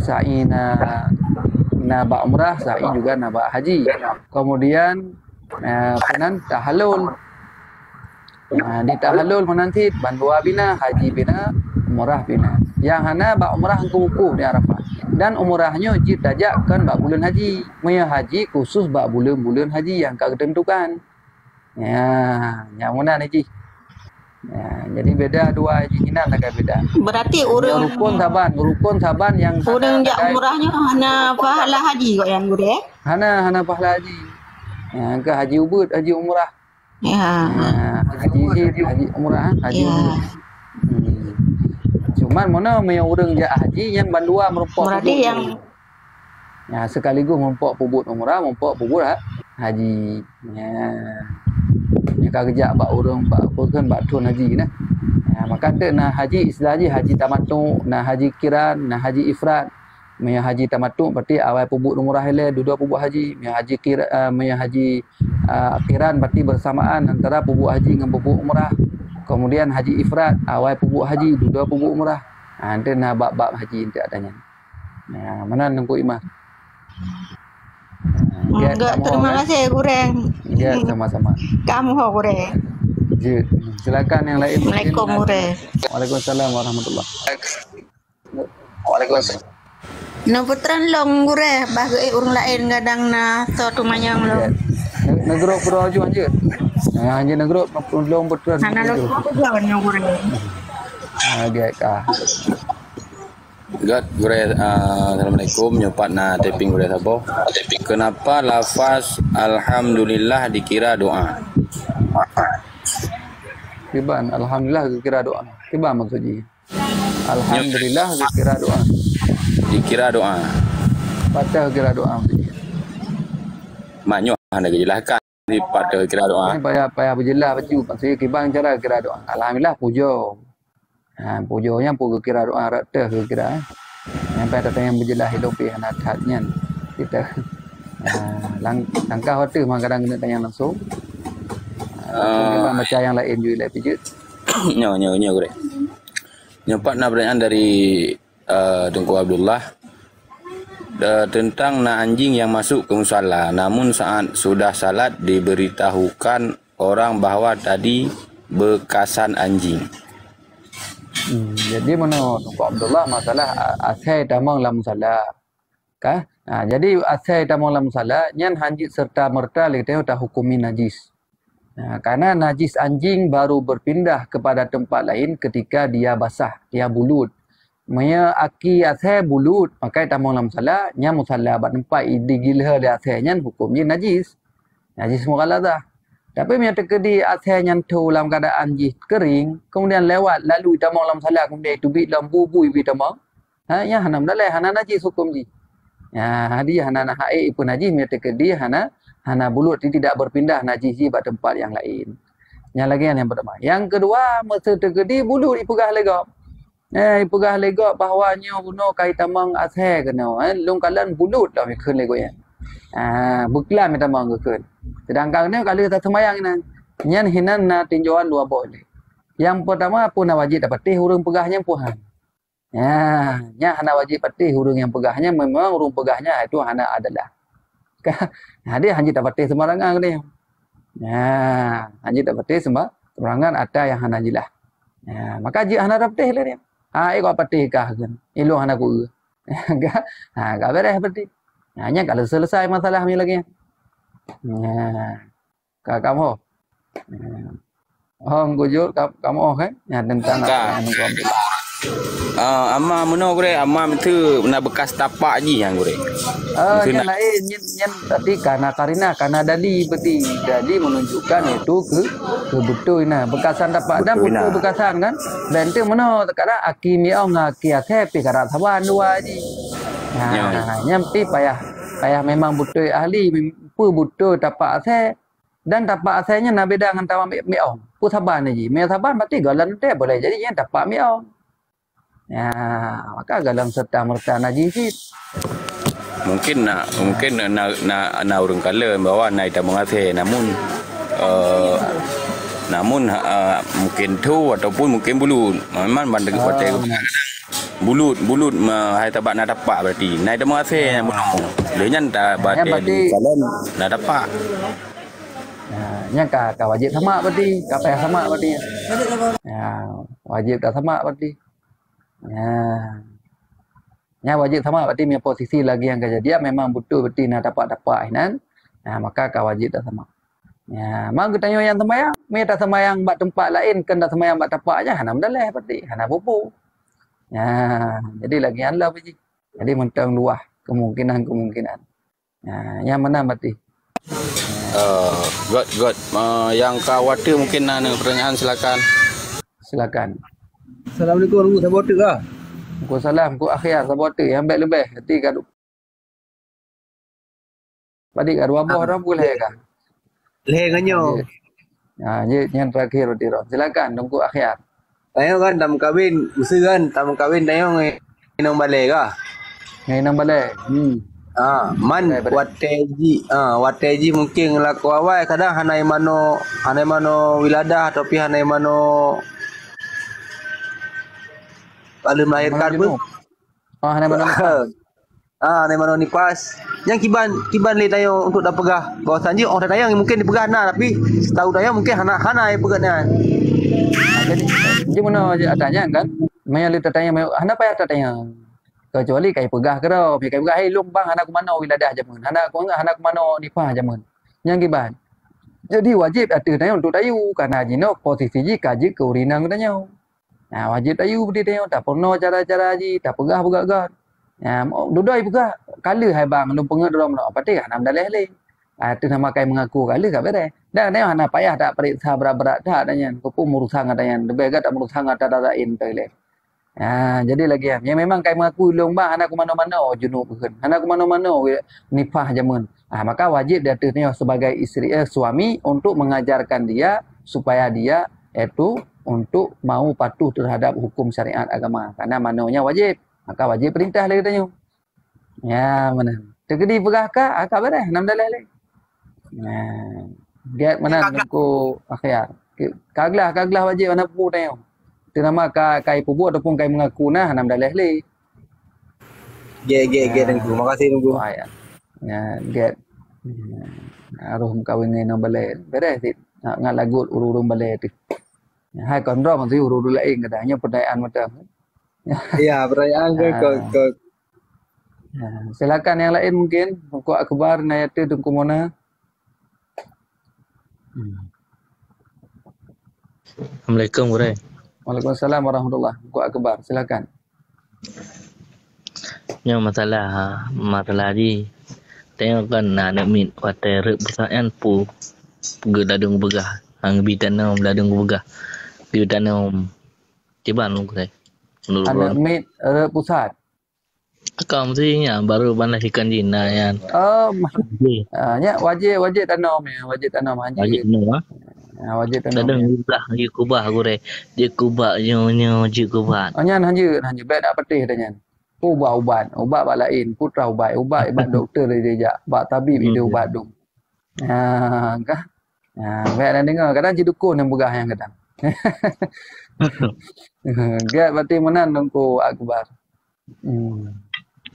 sa'i nak ba umrah, sa'i juga nak ba haji. Kemudian tahallul. Di tahallul menanti bandua bina, haji bina, umrah bina. Yang hana ba umrah kuku di Arafah. Dan umrahnya wajib dajak kan bak bulan haji. Maya haji khusus bak bulan-bulan haji yang kau tentukan. Ya, yang mana ni Ji? Ya, jadi beda dua haji hinan agak beda. Berarti orang rukun saban yang orang jak umrahnya hana pahala haji kok yang gure. Hana pahala haji. Ya, ke haji ubud, haji umrah. Ya. Haji umrah, haji ubud. Cuman mana yang orang jak haji yang bandua merupakan berarti yang ya sekaligus merupakan pubut umrah, merupakan pubut haji. Ya kerja bak orang bak kan bak tun haji nah. Ya, maka nak haji istilah haji tamattu, nak haji kiran, nak haji ifrad. Maya haji tamattu berarti awal pubut umrah hele dua pubut haji. Maya haji kiran berarti bersamaan antara pubut haji dengan pubut umrah. Kemudian haji ifrad, awal pubuk haji, dua pubuk umrah. Nanti nak bab haji nanti adanya. Nah, mana nunggu imah? Enggak, terima kasih Gureng. Ya, sama-sama. Kamu ho Gureng. Je, silakan yang lain. Assalamualaikum Gureng. Waalaikumsalam warahmatullahi. Waalaikumsalam. No putran long Gureng, bagi orang lain kadang na satu manyang long. Negara Pulau Aju anjir. Hanya negara long putran. Hana lo apa jawan yang Gureng. Dia kah. God, Gure, Assalamualaikum. Nyopat na taping Gure Sabo. Kenapa lafaz Alhamdulillah dikira doa? Kiban, Alhamdulillah dikira doa. Kiban maksudnya? Alhamdulillah dikira doa. Dikira doa. Patah kira doa maksudnya. Maknanya anda jelaskan di pada kira doa. Payah berjelas baju. Maksudnya kiban cara kira doa. Alhamdulillah puja. Pujanya puja kira doa rata kira. Sampai datang yang berjelas hidup anak hatnya kita langkah waktu kadang kena tanya langsung. Kita baca yang lain juga lah pijut. Nyo Gure. Nyopat na pertanyaan dari Tengku Abdullah tentang anjing yang masuk ke musala, namun saat sudah salat diberitahukan orang bahwa tadi bekasan anjing. Jadi mana Tengku Abdullah masalah asai tamang lam musala. Kah? Jadi asai tamang lam musala nyan hanjit serta merta kita dah hukumi najis. Karena najis anjing baru berpindah kepada tempat lain ketika dia basah, dia bulut. Maya aki asai bulut, maka tamang lam musala, nya musala bat tempat digilha dia asai nyan hukumnya najis. Najis mughaladhah. Tapi maya terkedi asai nyan tu dalam keadaan jis kering, kemudian lewat lalu tamang lam musala kemudian tubik dalam bubui bi tamang. Ya hanam dalai hana najis hukum ji. Ya dia hana haid pun najis maya terkedi hana bulut tidak berpindah najis di tempat yang lain. Yang lagi yang pertama. Yang kedua, masa terjadi bulut dipegah legap. Dipegah legap bahawanya guna kait tamang asai kena. Long kalan bulut lah mikun lego ya. Buklan tamang mikun. Sedangkan ni kalau kita semayang ni, nyan hinan na tinjauan dua boleh. Yang pertama pun wajib dapat hurung pegahnya puhan. Nya hana wajib patih hurung yang pegahnya memang hurung pegahnya itu hana adalah. Dia hanya dapat sembarangan dia. Hanya dapat sembarangan ada yang hana jilah. Maka jik hana dapat lah dia. Iko patih kah kan. Ilo hana ku. Gak beres patih. Hanya kalau selesai masalah ni lagi. Kamu. Gujur kamu kan? Tentang amma muno Gure, amma itu na bekas tapak ji yang Gure. Yang lain yang tadi karena dali berarti dali menunjukkan itu ke betul nah bekasan tapak dan betul bekasan kan. Dan itu mana sekarang aki miau ngaki asep karat saban dua ji. Nyampi payah memang betul ahli betul tapak asep dan tapak asepnya nak beda dengan tapak miau. Pu saban ji. Miau saban berarti galan teh boleh jadi yang tapak miau. Maka dalam serta merta najis. mungkin na urang kala bahwa na ita mengasih namun mungkin tu ataupun mungkin bulut memang bandar hotel bulut hai tabak na dapat berarti na ita mengasih dia nyan tak berarti na dapat nya ka wajib sama berarti ka payah sama berarti wajib tak sama berarti nya wajib sama berarti punya posisi lagi yang kejadian memang betul berarti nak dapat hinan maka ka wajib tak sama mang kita tanya yang sembahyang me tak sembahyang bat tempat lain kan tak sembahyang bat tapak aja hana mendaleh berarti hana bubu jadi lagi Allah berarti jadi mentang luah kemungkinan yang mana berarti God yang khawatir mungkin ada pertanyaan silakan Assalamualaikum sahabat ke? Waalaikumsalam ku akhir sahabat yang baik lebih hati kat Padik kat dua buah orang boleh kan? Leh nganyo. Yang terakhir berarti silakan tunggu akhir. Tayo kan tam kawin, usi kan tam kawin tayo nginong balai ka? Nginong balai. Man wateji mungkin laku awal kadang hanai mano wiladah tapi hanai mano paling melahirkan pun. Hanai mano. Hanai mano nipas. Yang kiban le tayo untuk dah pegah. Bahawa sanji orang tayo mungkin dipegah nah tapi setahu tayo mungkin hana pegah nah. Jadi mana adanya kan? Maya le tanya hana payah tanya. Kecuali kai pegah ke dah, kai pegah long bang anak mana wiladah jamun. Anak mana nipah jamun. Yang kiban. Jadi wajib ada tanya untuk tayu karena jino posisi ji kaji keurinang tanya. Wajib tayu budi tanya tak pernah cara-cara ji tak pegah kan. Dudai pegah kala hai bang lu pengat dalam nak patik hana mendaleh le. Tu nama kai mengaku kala ka beres. Dah tanya hana payah tak periksa berat-berat dah tanya. Ko murusang tanya. Lebih tak murusang tak dadain toilet. Jadi lagi yang memang kai mengaku long bang anak mana junub bukan anak mana nipah jamun maka wajib dia sebagai isteri suami untuk mengajarkan dia supaya dia itu untuk mau patuh terhadap hukum syariat agama karena manonya wajib maka wajib perintah lagi tanya mana tergedi pegahkah akak beres nam dalih lagi get mana aku akhir kaglah wajib anak pu tanya itu nama kai pubu ataupun kai mengaku nah nam dalih le. Get tunggu. Makasih tunggu. Get. Aruh kawin dengan balai. Beres sih. Ngat lagut urung balai tu. Hai kon ro mesti urung lain katanya pertanyaan macam. Ya, pertanyaan ke. Silakan yang lain mungkin. Kau akhbar nayat tu tunggu mana? Assalamualaikum Gurai. Waalaikumsalam warahmatullahi wabarakatuh. Akbar, silakan. Yang masalah di tengok kan nak mit water pertanyaan pu gedadung begah hang bitanam ladung begah bitanam tiban lu Gurai. Anak mit pusat. Akam mestinya baru bandar ikan jina yan. Ya wajib tanam wajib tanam haji. Wajib tanam wajib tanam. Kadang dia kubah Gurai. Dia kubah nyo kubah. Nyan haji baik nak petih dah nyan. Ubat bak lain, putra ubat ibat doktor dia bak tabib dia ubat dong. Kah? Baik nak dengar kadang ji dukun yang begah yang kadang. Get berarti menan dongku akbar.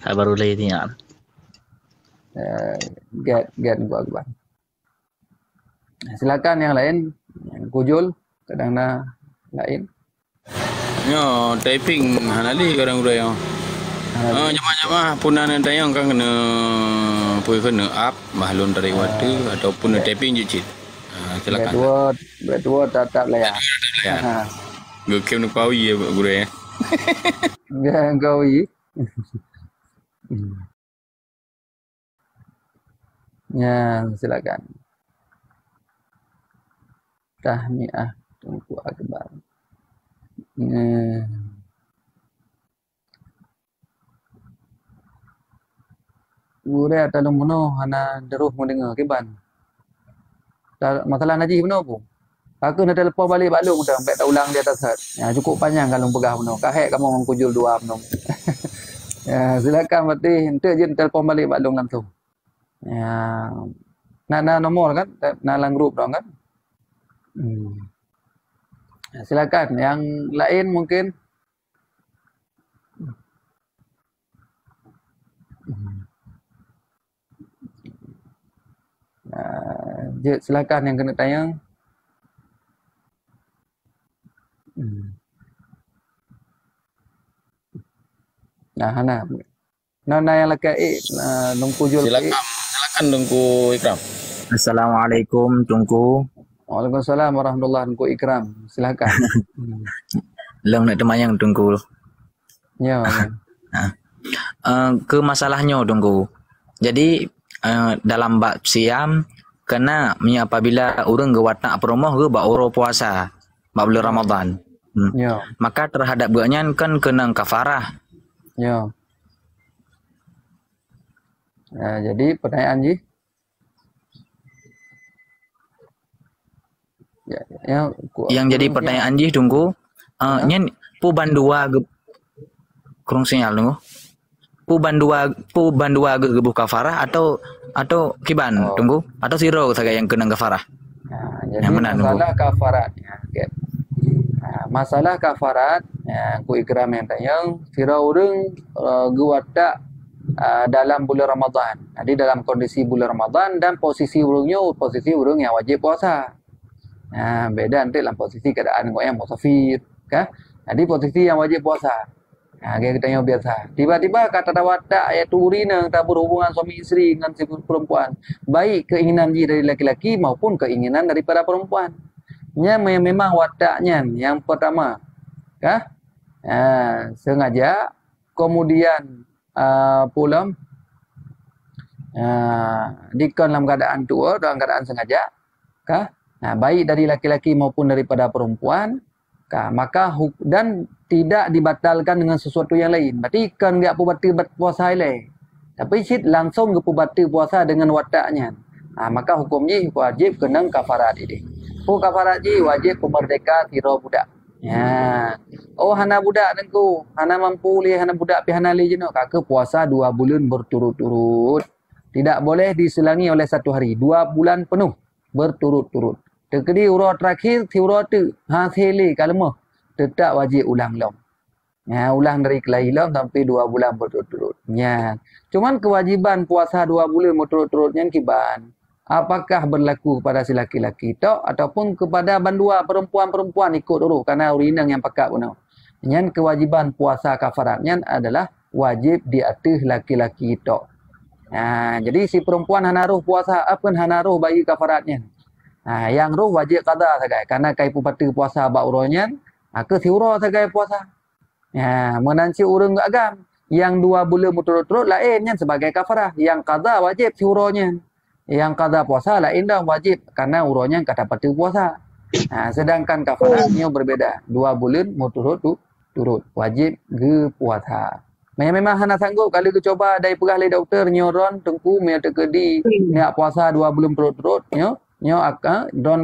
Saya baru lagi tinggal. Get dongku akbar. Silakan yang lain. Kujul kadang lain. Yo, typing hanali kadang udah yo. Jemaah pun ana tayang kan kena up mahlun dari water ataupun typing je cit. Silakan. Berdua tetap layak. Ya. Gekem nak kawi ya guru ya. Enggak kawi. Ya, silakan. Tahniah tunggu akbar. Gure atau mono hana deruh mendengar kiban. Masalah naji benar pun. Aku nak telepon balik baklung dah sampai tak ulang dia atas. Ya cukup panjang kalau pegah benar. Kahek kamu mengkujul dua benar. Ya, silakan berarti ente je telefon balik Pak Long langsung. Ya. Nak nomor kan? Nak lang grup dong kan? Ya, silakan. Yang lain mungkin. Silakan yang kena tayang. Nah, Hana. Nona yang laki Tungku Jul. Silakan Tungku Ikram. Assalamualaikum Tungku. Waalaikumsalam warahmatullahi Tungku Ikram. Silakan. Long nak temayang Tungku. Ya. Ke masalahnya Tungku. Jadi dalam bab siam kena apabila orang ke watak perumahan ke bab orang puasa bab bulan Ramadan. Ya. Maka terhadap gaknya kan kena kafarah. Ya. Jadi pertanyaan Ji. Yang jadi pertanyaan Ji Tunggu. Nyen pu bandua kurang sinyal Tunggu. Pu bandua gebuh kafarah atau kiban Tunggu atau siro saja yang kena kafarah. Jadi yang masalah kafarat. Masalah kafarat ku ikram yang tayang sira urang guwatak dalam bulan Ramadan. Jadi dalam kondisi bulan Ramadan dan posisi urang yang wajib puasa. Beda nanti dalam posisi keadaan kau yang musafir, kan? Jadi posisi yang wajib puasa. Kita tanya biasa. Tiba-tiba kata watak ayat urina tak berhubungan suami isteri dengan si perempuan. Baik keinginan dari laki-laki maupun keinginan daripada perempuan. Memang wataknya yang pertama, kah? Sengaja, kemudian pulang dikon dalam keadaan tua, dalam keadaan sengaja, kah? Baik dari laki-laki maupun daripada perempuan, kah? Maka dan tidak dibatalkan dengan sesuatu yang lain. Berarti kan enggak batal puasa lain. Tapi sit langsung ke batal puasa dengan wataknya. Maka hukumnya wajib kena kafarat ini. Kafarat ji wajib pemerdeka sira budak. Hana budak nengku, hana mampu li hana budak pi hana li jeno kak puasa 2 bulan berturut-turut. Tidak boleh diselangi oleh 1 hari, 2 bulan penuh berturut-turut. Tekedi urut terakhir si urut tu hasil kalemo tetap wajib ulang long. Ulang dari kelahi long sampai 2 bulan berturut-turut. Cuman kewajiban puasa 2 bulan berturut-turutnya kiban. Apakah berlaku kepada si laki-laki tok ataupun kepada bandua perempuan-perempuan ikut dulu karena urinang yang pakat pun. Yang kewajiban puasa kafaratnya adalah wajib di atas laki-laki tok. Jadi si perempuan hana ruh puasa apa hana ruh bagi kafaratnya. Yang ruh wajib qada sagai karena kai pupati puasa bak uronya ke si uro sagai puasa. Menanci urang agam yang 2 bulan berturut-turut lainnya sebagai kafarah, yang qada wajib si uronya. Yang qada puasa lain dah wajib karena uronya kata pati puasa. Sedangkan kafaratnya berbeda. 2 bulan turut wajib ge puasa. Memang hana sanggup kalau ke coba dari perah le doktor nyoron tengku me tekedi nak puasa 2 bulan turut-turut nyo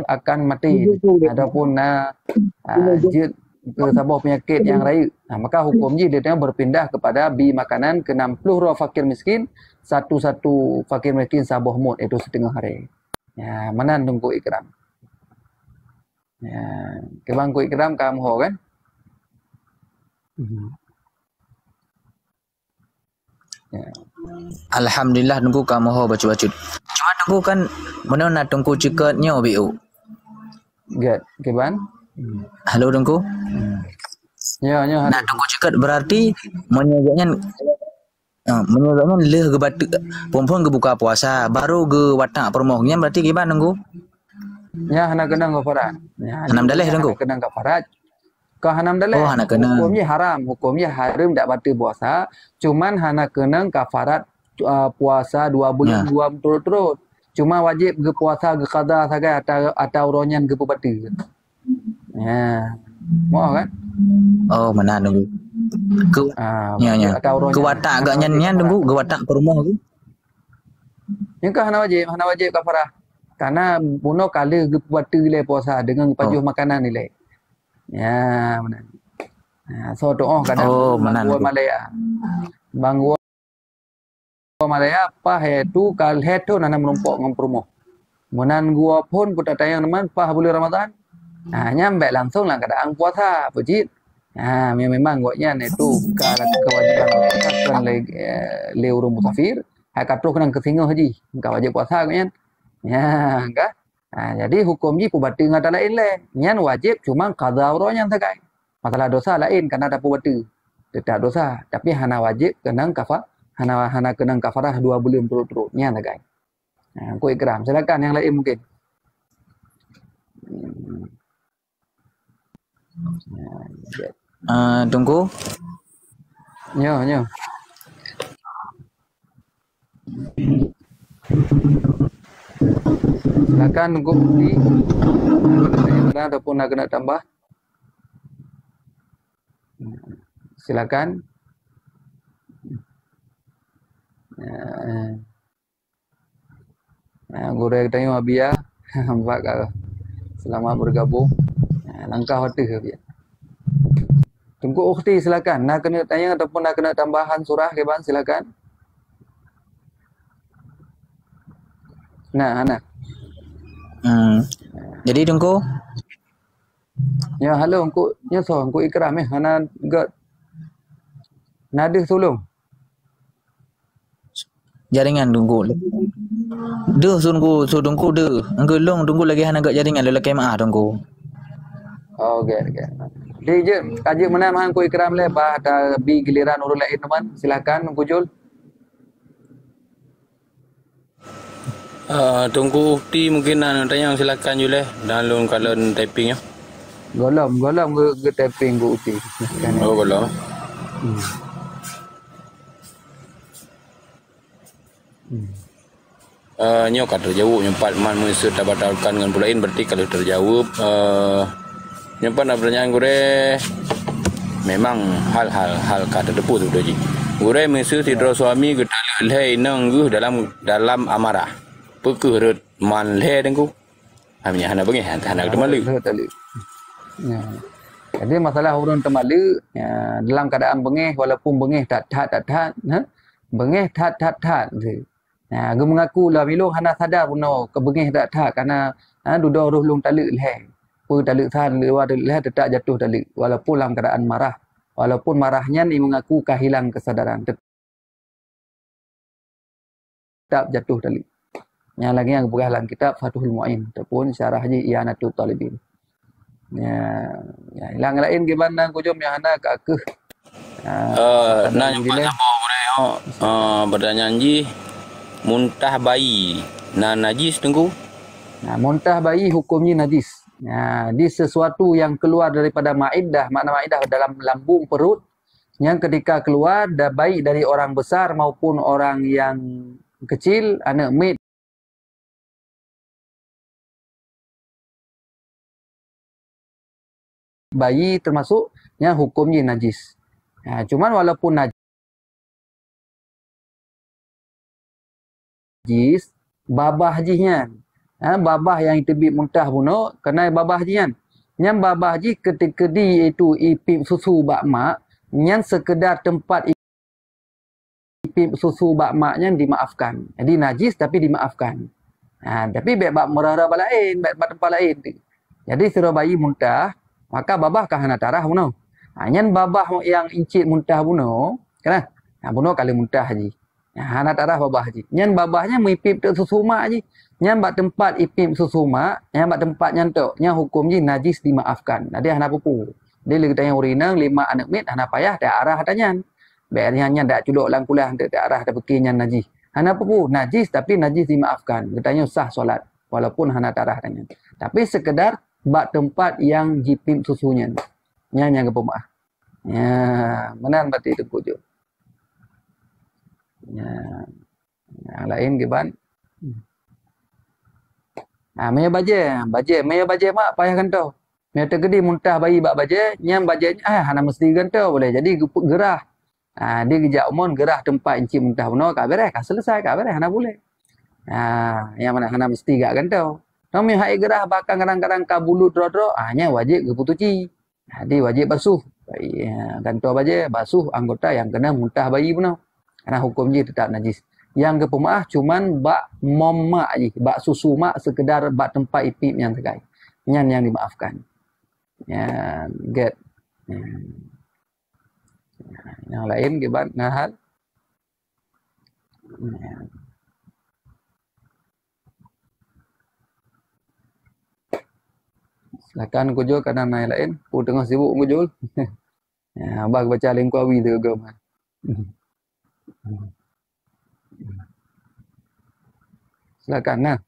akan mati ataupun jid ke sabah penyakit yang lain. Maka hukumnya dia berpindah kepada bi makanan ke 60 roh fakir miskin, satu fakir miskin sabah mut itu setengah hari. Mana tunggu ikram. Kebang ku ikram kamu ho kan? Alhamdulillah tunggu kamu ho bacu-bacu. Cuma tunggu kan mana nak tunggu cikatnya biu. Keban? Halo tunggu. Nak tunggu cikat berarti menyebabkan leh ke batu perempuan ke buka puasa baru ke watak permohonnya berarti gimana tunggu? Hana kena kafarat. Hanam dalih tunggu. Kena kafarat. Kau hanam dalih. Hana kena. Hukumnya haram tak batal puasa. Cuman hana kena kafarat puasa 2 bulan 2 berturut-turut. Cuma wajib ke puasa ke qada saja atau ronyan ke batal. Mau kan? Oh, mana tunggu. Ke watak agaknya tunggu, ke watak perumah tu. Yang hana wajib kafarah. Karena puno kala ke batal le puasa dengan pajuh makanan ni le. Mana. So doa kadang mana Malaya. bang gua Malaya pah itu kal hetu nana menumpuk ngom promo. Menan gua pun putar tayang teman pah bulan Ramadan. Nyampe langsung lah keadaan puasa pujit. Memang gua itu kalau kewajiban puasa kan le urung musafir. Katuh kena kesinggah haji. Engkau wajib puasa kan. Ya, enggak. Jadi hukum ji pubati ngata lain le. Nyan wajib cuma qada urang takai. Masalah dosa lain karena ada pubati. Tidak dosa, tapi hana wajib kenang kafar. Hana kenang kafarah 2 bulan turut-turutnya takai. Aku ikram. Silakan yang lain mungkin. Tunggu. Nyo. Silakan tunggu bukti. Ataupun nak kena tambah. Silakan. Guru tanya Abia, nampak kau. Selamat bergabung. Langkah hati Abia. Tunggu ukti silakan. Nak kena tanya ataupun nak kena tambahan surah ke bang silakan. Nah. Jadi tunggu. Ya halo engku nyoso engku ikram hana got. Nada tolong. Jaringan tunggu. Tunggu deh. Engkau long tunggu lagi hana agak jaringan lelaki maah tunggu. Okey. Dia je kaji mana mahang ku ikram le bah ada bi giliran urut lain teman. Silakan Engku Jul. Tunggu ukti mungkin tanya silakan Jul dalam kalau typing ya. Golom ke typing ku ukti. Oh golom. Nyo kata terjawab nyempat man mesti terbatalkan dengan pulain berarti kalau terjawab nyempat nak pertanyaan gure memang hal kata depu tu doji gure mesti tidak suami kita leh nang dalam amarah pekerut man leh dengku hamnya hana bengi hana kemalu. Jadi masalah urun temalu dalam keadaan bengih walaupun bengih tak bengih tak Gue mengaku lah bilung hana sadar pun kebengih tak karena duduk roh lung taluk leh. Pu taluk san luar leh tetap jatuh taluk walaupun dalam keadaan marah. Walaupun marahnya ni mengaku kehilang kesadaran. Tetap jatuh taluk. Yang lagi yang berah dalam kitab Fathul Mu'in ataupun syarah Haji Iyanatul Talibin. Hilang lain gimana ku jom yang hana ke akeh. Nak nyampak apa pertanyaan ji muntah bayi najis tunggu. Muntah bayi hukumnya najis. Di sesuatu yang keluar daripada maidah, makna maidah dalam lambung perut yang ketika keluar baik dari orang besar maupun orang yang kecil, anak maid bayi termasuk yang hukumnya najis. Cuman walaupun najis babah jinya. Babah yang terbit muntah bunuh kena babah jian. Yang babah ji ketika di itu ipip susu bak mak, yang sekedar tempat ipip susu bak maknya dimaafkan. Jadi najis tapi dimaafkan. Tapi bak merara lain, bak tempat lain. Jadi suruh bayi muntah, maka babah kah hana tarah bunuh. Yang babah yang incit muntah bunuh, kena bunuh kali muntah ji. Hana tarah babah ji. Yang babahnya mengipip susu mak ji. Yang bak tempat ipip susu mak, yang bak tempat nyantok, yang hukum ji najis dimaafkan. Dia hana pupu. Dia lagi tanya urinang 5 anak mit hana payah tak arah tanya. Biarnya dak culuk lang kulah tak arah tak pekinya najis. Hana pupu najis tapi najis dimaafkan. Dia sah solat walaupun hana tarah tanya. Tapi sekedar bak tempat yang jipip susunya. Yang kepemaah. Menan berarti itu pujuk. Yang lain giban. Maya baje mak payah gantau. Maya tergedi muntah bayi bak baje, nyam bajenya hana mesti gantau boleh. Jadi gerah. Dia gejak umon gerah tempat inci muntah bunuh ka beres, ka selesai ka beres hana boleh. Yang mana hana mesti gak gantau. Nomi hai gerah bakang kadang-kadang ka bulut dro-dro, nya wajib geputuci. Dia wajib basuh. Gantau baje basuh anggota yang kena muntah bayi bunuh. Karena hukum je tetap najis. Yang ke pemaah cuman bak mom mak je, bak susu mak sekedar bak tempat ipip yang terkait. Yang dimaafkan. Ya, get. Ya. Yang lain gibat nahal. Ya. Silakan Kujul karena yang lain. Aku tengah sibuk Kujul. Ya, abang baca Lengkuawi tu ke mana. Silakan nah.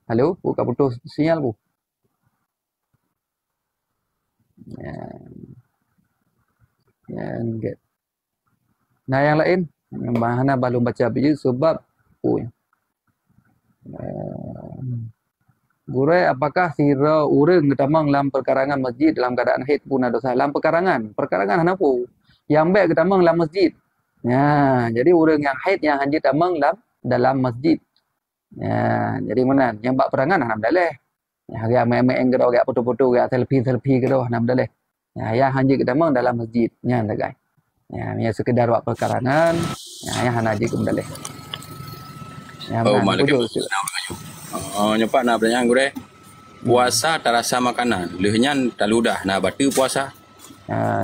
Halo, buka putus sinyal bu. Ya. Ya, get. Nah yang lain, mana belum baca biji sebab Gurai, apakah sira urang ketamang dalam perkarangan masjid dalam keadaan haid pun ada dosa? Dalam perkarangan apa? Yang baik ketamang dalam masjid. Ya, jadi urang yang haid yang haji tamang dalam masjid. Ya, jadi mana? Yang bak perangan nam daleh. Ya, agak main-main ke agak foto-foto, agak selfie ke nam daleh. Ya, yang haji ketamang dalam masjid. Ya, guys. Ya, ni sekedar buat perkarangan. Ya, yang haji ke daleh. Ya, malaikat. Nyepak nak pertanyaan gue. Puasa terasa makanan, lehnya taludah nak batu puasa.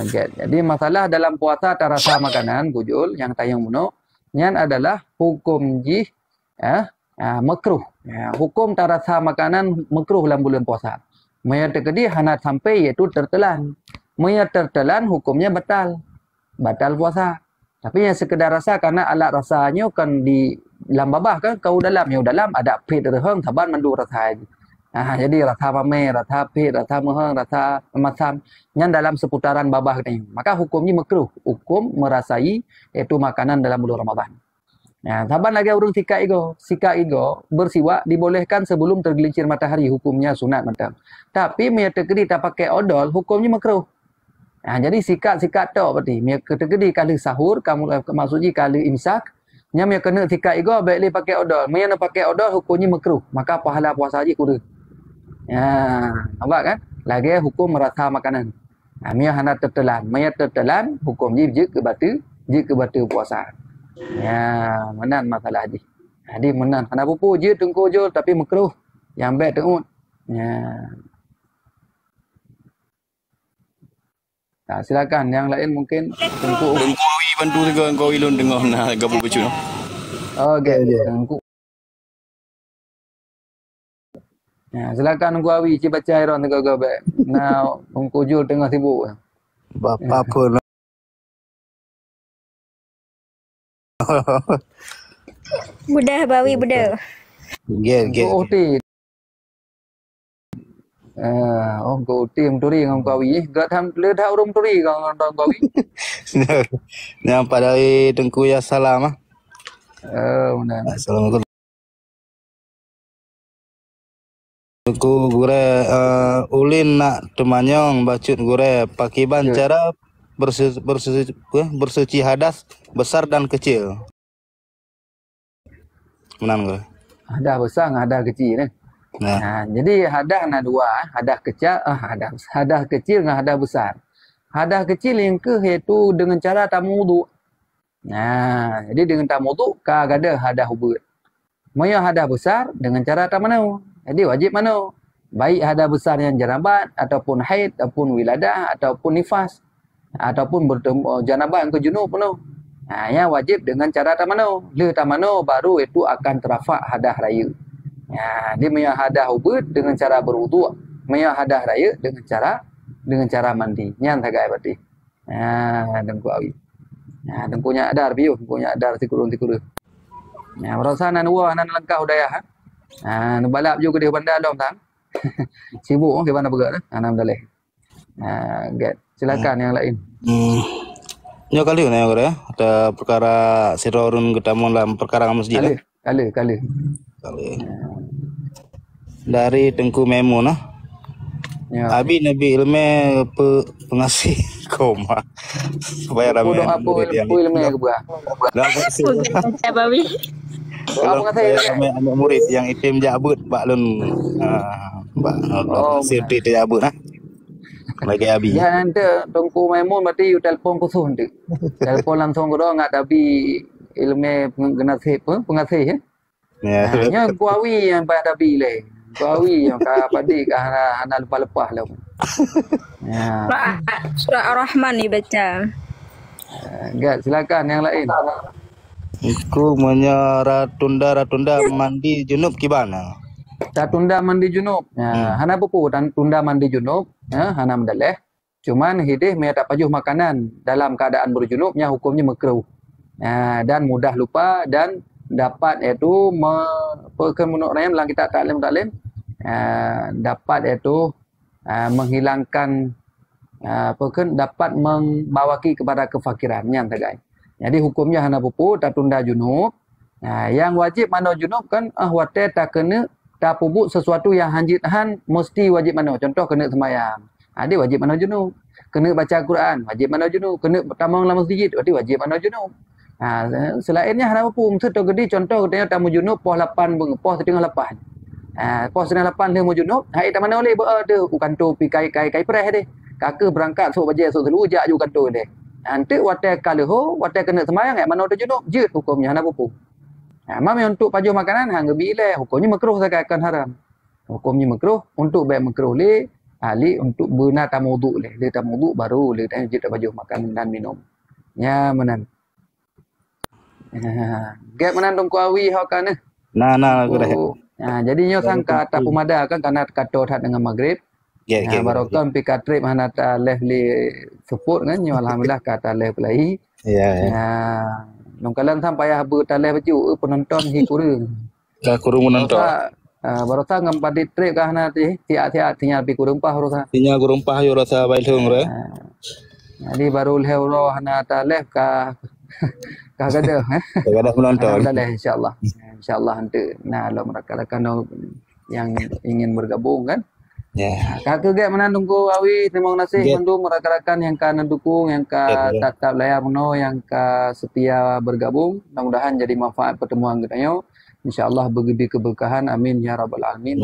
Jadi masalah dalam puasa terasa makanan, Gujul yang tayang muno, yang adalah hukum jih, makruh. Hukum terasa makanan makruh dalam bulan puasa. Maya terkedi hanat sampai iaitu tertelan. Maya tertelan hukumnya batal puasa. Tapi yang sekedar rasa karena alat rasanya kan di dalam babah kan kau dalamnya dalam ada pit reheng taban mandu rasa. Jadi rasa pame, rasa pit, rasa meheng, rasa masam yang dalam seputaran babah ni. Maka hukumnya makruh. Hukum merasai itu makanan dalam bulan Ramadan. Taban lagi urang sikat ego bersiwak dibolehkan sebelum tergelincir matahari, hukumnya sunat macam. Tapi mia terkedi tak pakai odol hukumnya makruh. Jadi sikat tu berarti mia ketegedi kali sahur kamu maksudnya kali imsak nya mia kena sikat ego baik le pakai odol. Mia nak pakai odol hukumnya makruh. Maka pahala puasa haji kurang. Ya, nampak kan? Lagi hukum merasa makanan. Mia hendak tertelan. Mia tertelan hukum je ke batu puasa. Ya, menan masalah haji. Jadi menan hendak pupu je tengku je tapi makruh. Yang baik tengok. Ya. Silakan yang lain mungkin tengku bantu juga kau ilun dengar nak gabu becu no. Okey, tengku. Ya, silakan Tengku Awi cik baca iron tengok baik. Now Tengku Jul tengah sibuk. Bapa pun. Budah bawi budah. Gel. Kau tim turi dengan kau Awi. Gak tham le dah urung turi dengan kau Awi. Nampak dari Tengku ya salam ah. Benar. Assalamualaikum. Tengku gure ulin nak temanyong bacut gure pakiban cara bersuci hadas besar dan kecil. Menang gure. Hadas besar dengan hadas kecil ni. Jadi hadas ada dua, hadas kecil, hadas kecil dengan hadas besar. Hadas kecil yang iaitu dengan cara tamu wudu. Jadi dengan tamu wudu kah ada hadas ubud. Maya hadas besar dengan cara tamanu. Jadi wajib mana? Baik hadas besar yang janabat ataupun haid ataupun wiladah ataupun nifas ataupun bertemu janabat ke junub penuh. Yang wajib dengan cara tamanu. Le tamanu baru itu akan terafak hadas raya. Dia maya hadas ubud dengan cara berwudu, maya hadas raya dengan cara mandi. Nyan tagai berarti. Tengku Awi. Tengkunya adar biu, tengkunya adar tikurun. Merasa nan wah nan langkah udaya. Balap juga di bandar dom tang. Sibuk ke bandar begat anam daleh. Get. Silakan yang lain. Nyo kali ni ya, ada perkara sirorun ketemu dalam perkara masjid. Kali. Dari Tengku Memo nah. Abi Nabi ilmu pengasih koma supaya ramai ilmu ke buah. Bawi. Anak murid yang itim jabut Pak Lun. Sirti jabut nah. Lagi abi. Ya nanti tungku Maimun berarti you telefon khusus nanti. Telefon langsung ko ngat abi ilmu pengasih ya. Ya. Nya kuawi yang pada abi le. Kuawi yang ka padi ka hana lepas-lepas lah. Ya. Surah Ar-Rahman dibaca. Enggak, silakan yang lain. Iku ratunda mandi junub gimana? Tak tunda mandi junub. Hana pupu dan tunda mandi junub, hana mendaleh. Cuman hidih me tak pajuh makanan dalam keadaan berjunubnya hukumnya makruh. Dan mudah lupa dan dapat iaitu menurut rayam dalam kitab taklim dapat iaitu menghilangkan dapat membawaki kepada kefakirannya tagai. Jadi hukumnya hana pupu tak tunda junub. Yang wajib mano junub kan wate tak kena tak pupuk sesuatu yang hanjithan mesti wajib mano. Contoh kena semayang. Dia wajib mano junub. Kena baca Quran, wajib mano junub. Kena tamang dalam masjid, berarti wajib mano junub. Selainnya hana pupuk seto gede contoh katanya tamu junub pos 8 pos setengah 8. Pos setengah 8 dia mu junub. Hai tak mana boleh berada kantor pi kai preh deh. Kakak berangkat sok baje sok selu jak ju kantor deh. Nanti wate kaleho, wate kena semayang mana ada junub, jut hukumnya hana pupuk. Mami untuk pajuh makanan hang bila hukumnya makruh akan haram. Hukumnya makruh untuk baik makruh le ahli untuk benar tamudu le. Dia tamudu baru le tak jut pajuh makanan dan minum. Nya menan. Gap menan dong kuawi hok kana. Nah gerak. Jadi nyo sangka tak pemada kan karena kato hat dengan maghrib. Barokah pi katrip mana ta leh li support kan nyo alhamdulillah kata leh pelai. Ya. Nong kalan sampai habu taleh baju penonton hi kurung. Ka kurung menonton. Barosa ngam padi trip kah nanti tiap-tiap tinggal pi kurung pah rosa. Tinggal kurung pah yo rasa bail hung re. Jadi baru lehro hana taleh ka gada. Gada menonton. Taleh insyaallah. Insyaallah nanti lo mereka yang ingin bergabung kan. Kakak gak mana tunggu awi terima kasih untuk rekan-rekan yang kan dukung yang tetap layar meno yang setia bergabung mudah-mudahan jadi manfaat pertemuan kita insyaallah bagi keberkahan amin ya rabbal alamin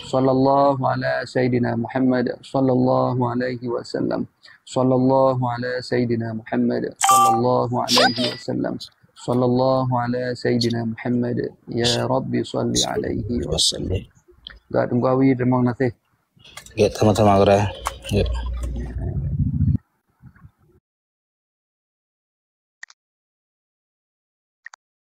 sallallahu ala sayidina Muhammad sallallahu alaihi wasallam sallallahu ala sayidina Muhammad sallallahu alaihi wasallam sallallahu ala sayidina Muhammad ya rabbi salli alaihi wasallam. Gak tunggu awi terima kasih. Ya, sama-sama, Gra. Ya.